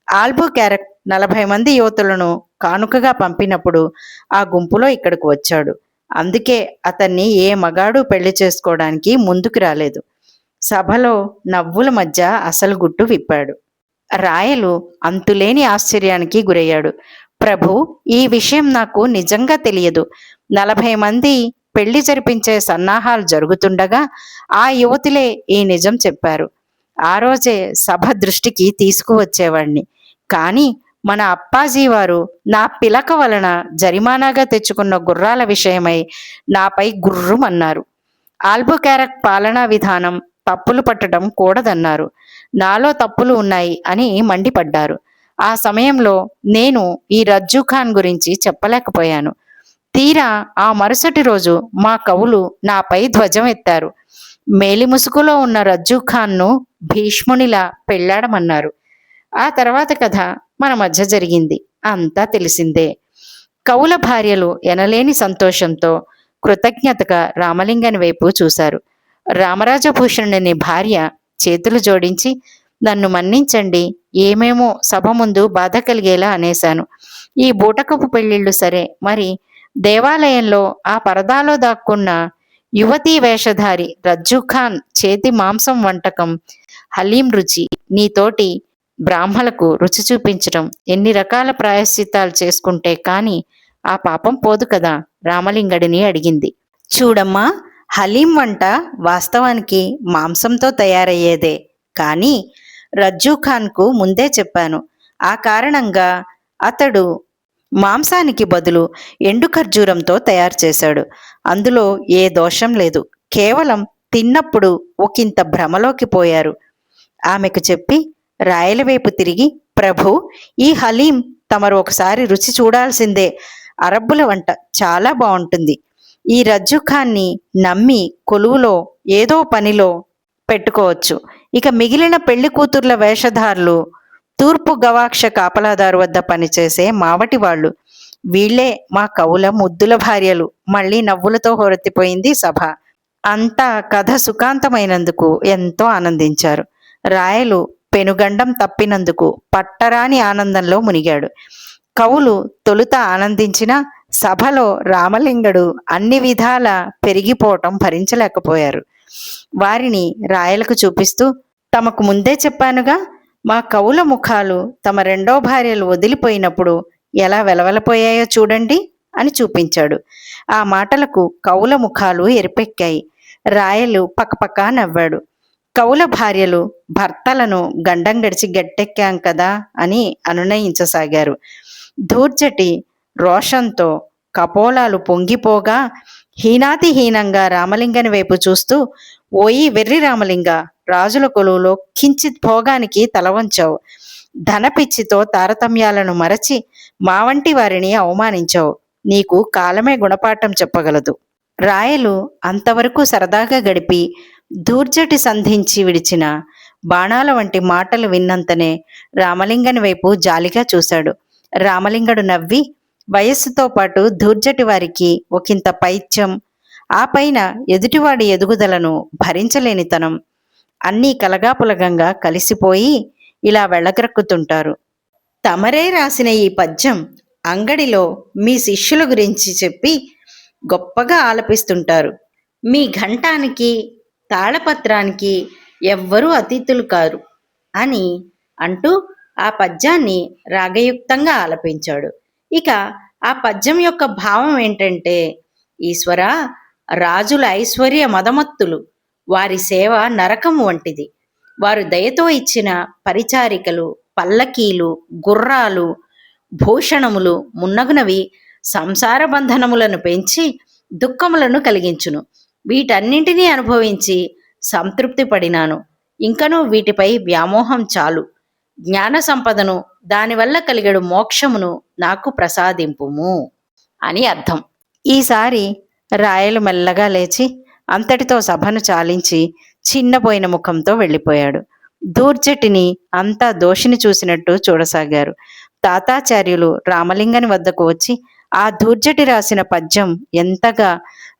ఆల్బుకారక్ 40 మంది యువతులను కానుకగా పంపినప్పుడు ఆ గుంపులో ఇక్కడికి వచ్చాడు. అందుకే అతన్ని ఏ మగాడు పెళ్లి చేసుకోవడానికి ముందుకు రాలేదు. సభలో నవ్వుల మధ్య అసలు గుట్టు విప్పాడు. రాయలు అంతులేని ఆశ్చర్యానికి గురయ్యాడు. ప్రభు, ఈ విషయం నాకు నిజంగా తెలియదు. 40 మంది పెళ్లి జరిపించే సన్నాహాలు జరుగుతుండగా ఆ యువతులే ఈ నిజం చెప్పారు. ఆ రోజే సభ దృష్టికి తీసుకువచ్చేవాణ్ణి. కానీ మన అప్పాజీ వారు నా పిలక వలన జరిమానాగా తెచ్చుకున్న గుర్రాల విషయమై నాపై గుర్రుమన్నారు. ఆల్బుకారక్ పాలనా విధానం తప్పులు పట్టడం కూడదన్నారు. నాలో తప్పులు ఉన్నాయి అని మండిపడ్డారు. ఆ సమయంలో నేను ఈ రజ్జూ ఖాన్ గురించి చెప్పలేకపోయాను. తీరా ఆ మరుసటి రోజు మా కవులు నాపై ధ్వజం ఎత్తారు. మేలిముసుగులో ఉన్న రజ్జూ ఖాన్ను భీష్మునిలా పెళ్లాడమన్నారు. ఆ తర్వాత కథ మన మధ్య జరిగింది, అంతా తెలిసిందే. కవుల భార్యలు ఎనలేని సంతోషంతో కృతజ్ఞతగా రామలింగని వైపు చూశారు. రామరాజభూషణుని భార్య చేతులు జోడించి, నన్ను మన్నించండి, ఏమేమో సభ ముందు బాధ కలిగేలా అనేశాను. ఈ బూటకపు పెళ్లిళ్ళు సరే, మరి దేవాలయంలో ఆ పరదాలో దాక్కున్న యువతీ వేషధారి రజ్జుఖాన్ చేతి మాంసం వంటకం హలీం రుచి నీతోటి బ్రాహ్మలకు రుచి చూపించటం ఎన్ని రకాల ప్రాయశ్చిత్తాలు చేసుకుంటే కాని ఆ పాపం పోదు కదా రామలింగడిని అడిగింది. చూడమ్మా, హలీం వంట వాస్తవానికి మాంసంతో తయారయ్యేదే. కానీ రజ్జుఖాన్కు ముందే చెప్పాను. ఆ కారణంగా అతడు మాంసానికి బదులు ఎండు ఖర్జూరంతో తయారు చేశాడు. అందులో ఏ దోషం లేదు. కేవలం తిన్నప్పుడు ఒకంత భ్రమలోకి పోయారు. ఆమెకు చెప్పి రాయల వైపు తిరిగి, ప్రభు, ఈ హలీం తమరు ఒకసారి రుచి చూడాల్సిందే. అరబ్బుల వంట చాలా బాగుంటుంది. ఈ రజ్జుఖాన్ని నమ్మి కొలువులో ఏదో పనిలో పెట్టుకోవచ్చు. ఇక మిగిలిన పెళ్లి కూతుర్ల వేషధారులు తూర్పు గవాక్ష కాపలాదారు వద్ద పనిచేసే మావటి వాళ్ళు. వీళ్లే మా కవుల ముద్దుల భార్యలు. మళ్ళీ నవ్వులతో హొరెత్తిపోయింది సభ. అంతా కథ సుఖాంతమైనందుకు ఎంతో ఆనందించారు. రాయలు పెనుగండం తప్పినందుకు పట్టరాని ఆనందంలో మునిగాడు. కవులు తొలుత ఆనందించిన సభలో రామలింగడు అన్ని విధాల పెరిగిపోవటం భరించలేకపోయారు. వారిని రాయలకు చూపిస్తూ, తమకు ముందే చెప్పానుగా, మా కవుల ముఖాలు తమ రెండో భార్యలు వదిలిపోయినప్పుడు ఎలా వెలవెలపోయాయో చూడండి అని చూపించాడు. ఆ మాటలకు కవుల ముఖాలు ఎరిపెక్కాయి. రాయలు పకపక నవ్వాడు. కవుల భార్యలు భర్తలను గండం గడిచి గట్టెక్కాం కదా అని అనునయించసాగారు. ధూర్జటి రోషంతో కపోలాలు పొంగిపోగా హీనాతిహీనంగా రామలింగని వైపు చూస్తూ, ఓయి వెర్రి రామలింగ, రాజుల కొలువులో కించిత్ భోగానికి తల వంచావు. ధనపిచ్చితో తారతమ్యాలను మరచి మా వంటి వారిని అవమానించావు. నీకు కాలమే గుణపాఠం చెప్పగలదు. రాయలు అంతవరకు సరదాగా గడిపి ధూర్జటి సంధించి విడిచిన బాణాల వంటి మాటలు విన్నంతనే రామలింగని వైపు జాలిగా చూశాడు. రామలింగడు నవ్వి, వయస్సుతో పాటు ధూర్జటి వారికి ఒకంత పైత్యం, ఆ పైన ఎదుటివాడి ఎదుగుదలను భరించలేనితనం అన్నీ కలగాపులగంగా కలిసిపోయి ఇలా వెళ్ళగ్రక్కుతుంటారు. తమరే రాసిన ఈ పద్యం అంగడిలో మీ శిష్యుల గురించి చెప్పి గొప్పగా ఆలపిస్తుంటారు. మీ ఘంటానికి తాళపత్రానికి ఎవ్వరూ అతీతులు కారు అని అంటూ ఆ పద్యాన్ని రాగయుక్తంగా ఆలపించాడు. ఇక ఆ పద్యం యొక్క భావం ఏంటంటే, ఈశ్వర, రాజుల ఐశ్వర్య మదమత్తులు, వారి సేవ నరకము వంటిది. వారు దయతో ఇచ్చిన పరిచారికలు, పల్లకీలు, గుర్రాలు, భూషణములు మున్నగునవి సంసార బంధనములను పెంచి దుఃఖములను కలిగించును. వీటన్నింటినీ అనుభవించి సంతృప్తి పడినాను. ఇంకనూ వీటిపై వ్యామోహం చాలు. జ్ఞాన సంపదను, దానివల్ల కలిగడు మోక్షమును నాకు ప్రసాదింపుము అని అర్థం. ఈసారి రాయలు మెల్లగా లేచి అంతటితో సభను చాలించి చిన్నపోయిన ముఖంతో వెళ్ళిపోయాడు. ధూర్జటిని అంతా దోషిని చూసినట్టు చూడసాగారు. తాతాచార్యులు రామలింగని వద్దకు వచ్చి ఆ ధూర్జటి రాసిన పద్యం ఎంతగా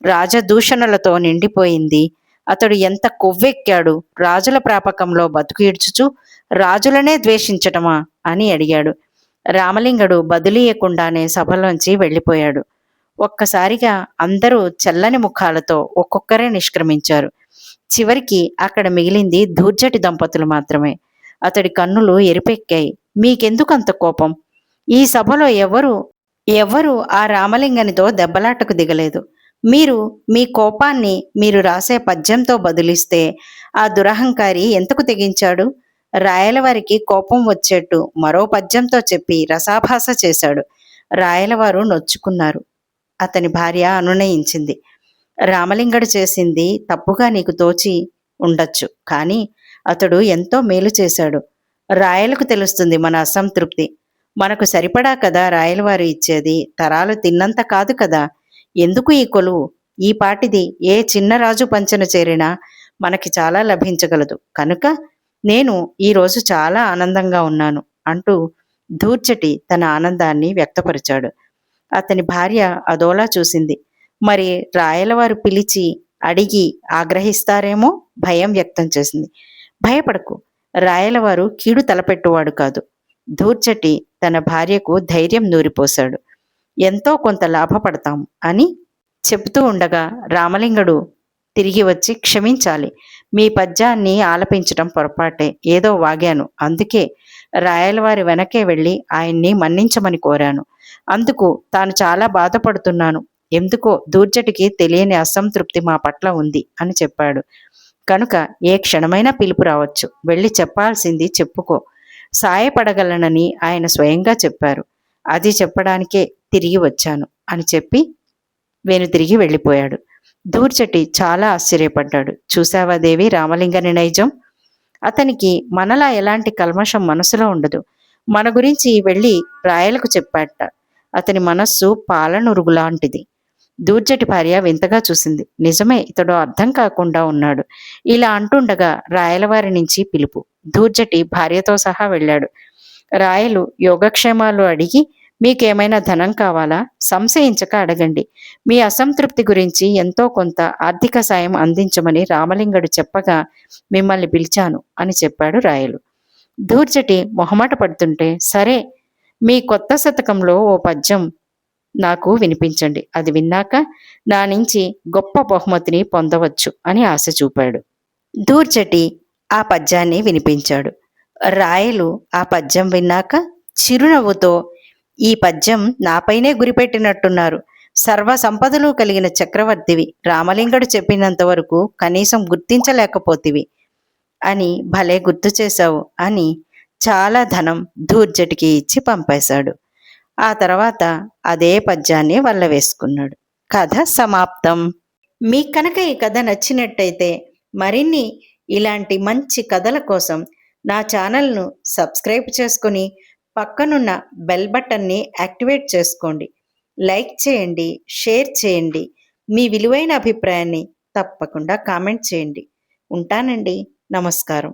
రాజదూషణలతో నిండిపోయింది, అతడు ఎంత కొవ్వెక్కాడు, రాజుల ప్రాపకంలో బతుకు ఈడ్చుచు రాజులనే ద్వేషించటమా అని అడిగాడు. రామలింగడు బదులీయకుండానే సభలోంచి వెళ్ళిపోయాడు. ఒక్కసారిగా అందరూ చల్లని ముఖాలతో ఒక్కొక్కరే నిష్క్రమించారు. చివరికి అక్కడ మిగిలింది ధూర్జటి దంపతులు మాత్రమే. అతడి కన్నులు ఎరిపెక్కాయి. మీకెందుకంత కోపం? ఈ సభలో ఎవరు ఆ రామలింగనితో దెబ్బలాటకు దిగలేదు. మీరు మీ కోపాన్ని మీరు రాసే పద్యంతో బదులిస్తే ఆ దురహంకారి ఎంతకు తెగించాడు? రాయలవారికి కోపం వచ్చేట్టు మరో పద్యంతో చెప్పి రసాభాస చేశాడు. రాయలవారు నొచ్చుకున్నారు. అతని భార్య అనునయించింది. రామలింగడు చేసింది తప్పుగా నీకు తోచి ఉండొచ్చు, కానీ అతడు ఎంతో మేలు చేశాడు. రాయలకు తెలుస్తుంది మన అసంతృప్తి. మనకు సరిపడా కదా రాయలవారు ఇచ్చేది, తరాలు తిన్నంత కాదు కదా. ఎందుకు ఈ కొలువు? ఈ పాటిది ఏ చిన్న రాజు పంచన చేరినా మనకి చాలా లభించగలదు. కనుక నేను ఈరోజు చాలా ఆనందంగా ఉన్నాను అంటూ ధూర్జటి తన ఆనందాన్ని వ్యక్తపరిచాడు. అతని భార్య అదోలా చూసింది. మరి రాయలవారు పిలిచి అడిగి ఆగ్రహిస్తారేమో భయం వ్యక్తం చేసింది. భయపడకు, రాయలవారు కీడు తలపెట్టువాడు కాదు. ధూర్జటి తన భార్యకు ధైర్యం నూరిపోశాడు. ఎంతో కొంత లాభపడతాం అని చెబుతూ ఉండగా రామలింగడు తిరిగి వచ్చి క్షమించాలి. మీ పద్యాన్ని ఆలపించటం పొరపాటే. ఏదో వాగాను. అందుకే రాయలవారి వెనకే వెళ్ళి ఆయన్ని మన్నించమని కోరాను. అందుకు తాను చాలా బాధపడుతున్నాను. ఎందుకో దూర్జటికి తెలియని అసంతృప్తి మా పట్ల ఉంది అని చెప్పాడు. కనుక ఏ క్షణమైనా పిలుపు రావచ్చు. వెళ్ళి చెప్పాల్సింది చెప్పుకో. సాయపడగలనని ఆయన స్వయంగా చెప్పారు. అది చెప్పడానికే తిరిగి వచ్చాను అని చెప్పి వెనుతిరిగి వెళ్ళిపోయాడు. దూర్జటి చాలా ఆశ్చర్యపడ్డాడు. చూశావా దేవి రామలింగని నైజం? అతనికి మనలా ఎలాంటి కల్మషం మనసులో ఉండదు. మన గురించి వెళ్ళి రాయలకు చెప్పాట. అతని మనస్సు పాలనురుగులాంటిది. దూర్జటి భార్య వింతగా చూసింది. నిజమే, ఇతడు అర్థం కాకుండా ఉన్నాడు. ఇలా అంటుండగా రాయలవారి నుంచి పిలుపు. దూర్జటి భార్యతో సహా వెళ్ళాడు. రాయలు యోగక్షేమాలు అడిగి, మీకేమైనా ధనం కావాలా? సంశయించక అడగండి. మీ అసంతృప్తి గురించి ఎంతో కొంత ఆర్థిక సాయం అందించమని రామలింగడు చెప్పగా మిమ్మల్ని పిలిచాను అని చెప్పాడు రాయలు. దూర్జటి మొహమాట పడుతుంటే, సరే, మీ కొత్త శతకంలో ఓ పద్యం నాకు వినిపించండి. అది విన్నాక నా నుంచి గొప్ప బహుమతిని పొందవచ్చు అని ఆశ చూపాడు. దూర్జటి ఆ పద్యాన్ని వినిపించాడు. రాయలు ఆ పద్యం విన్నాక చిరునవ్వుతో, ఈ పద్యం నాపైనే గురిపెట్టినట్టున్నారు. సర్వ సంపదలు కలిగిన చక్రవర్తివి. రామలింగడు చెప్పినంత వరకు కనీసం గుర్తించలేకపోతివి అని భలే గుర్తు చేశావు అని చాలా ధనం దూర్జటికి ఇచ్చి పంపేశాడు. ఆ తర్వాత అదే పద్యాన్ని వల్లవేసుకున్నాడు. కథ సమాప్తం. మీకు కనుక ఈ కథ నచ్చినట్టయితే మరిన్ని ఇలాంటి మంచి కథల కోసం నా ఛానల్ను సబ్స్క్రైబ్ చేసుకొని పక్కనున్న బెల్ బటన్ని యాక్టివేట్ చేసుకోండి. లైక్ చేయండి, షేర్ చేయండి. మీ విలువైన అభిప్రాయాన్ని తప్పకుండా కామెంట్ చేయండి. ఉంటానండి. నమస్కారం.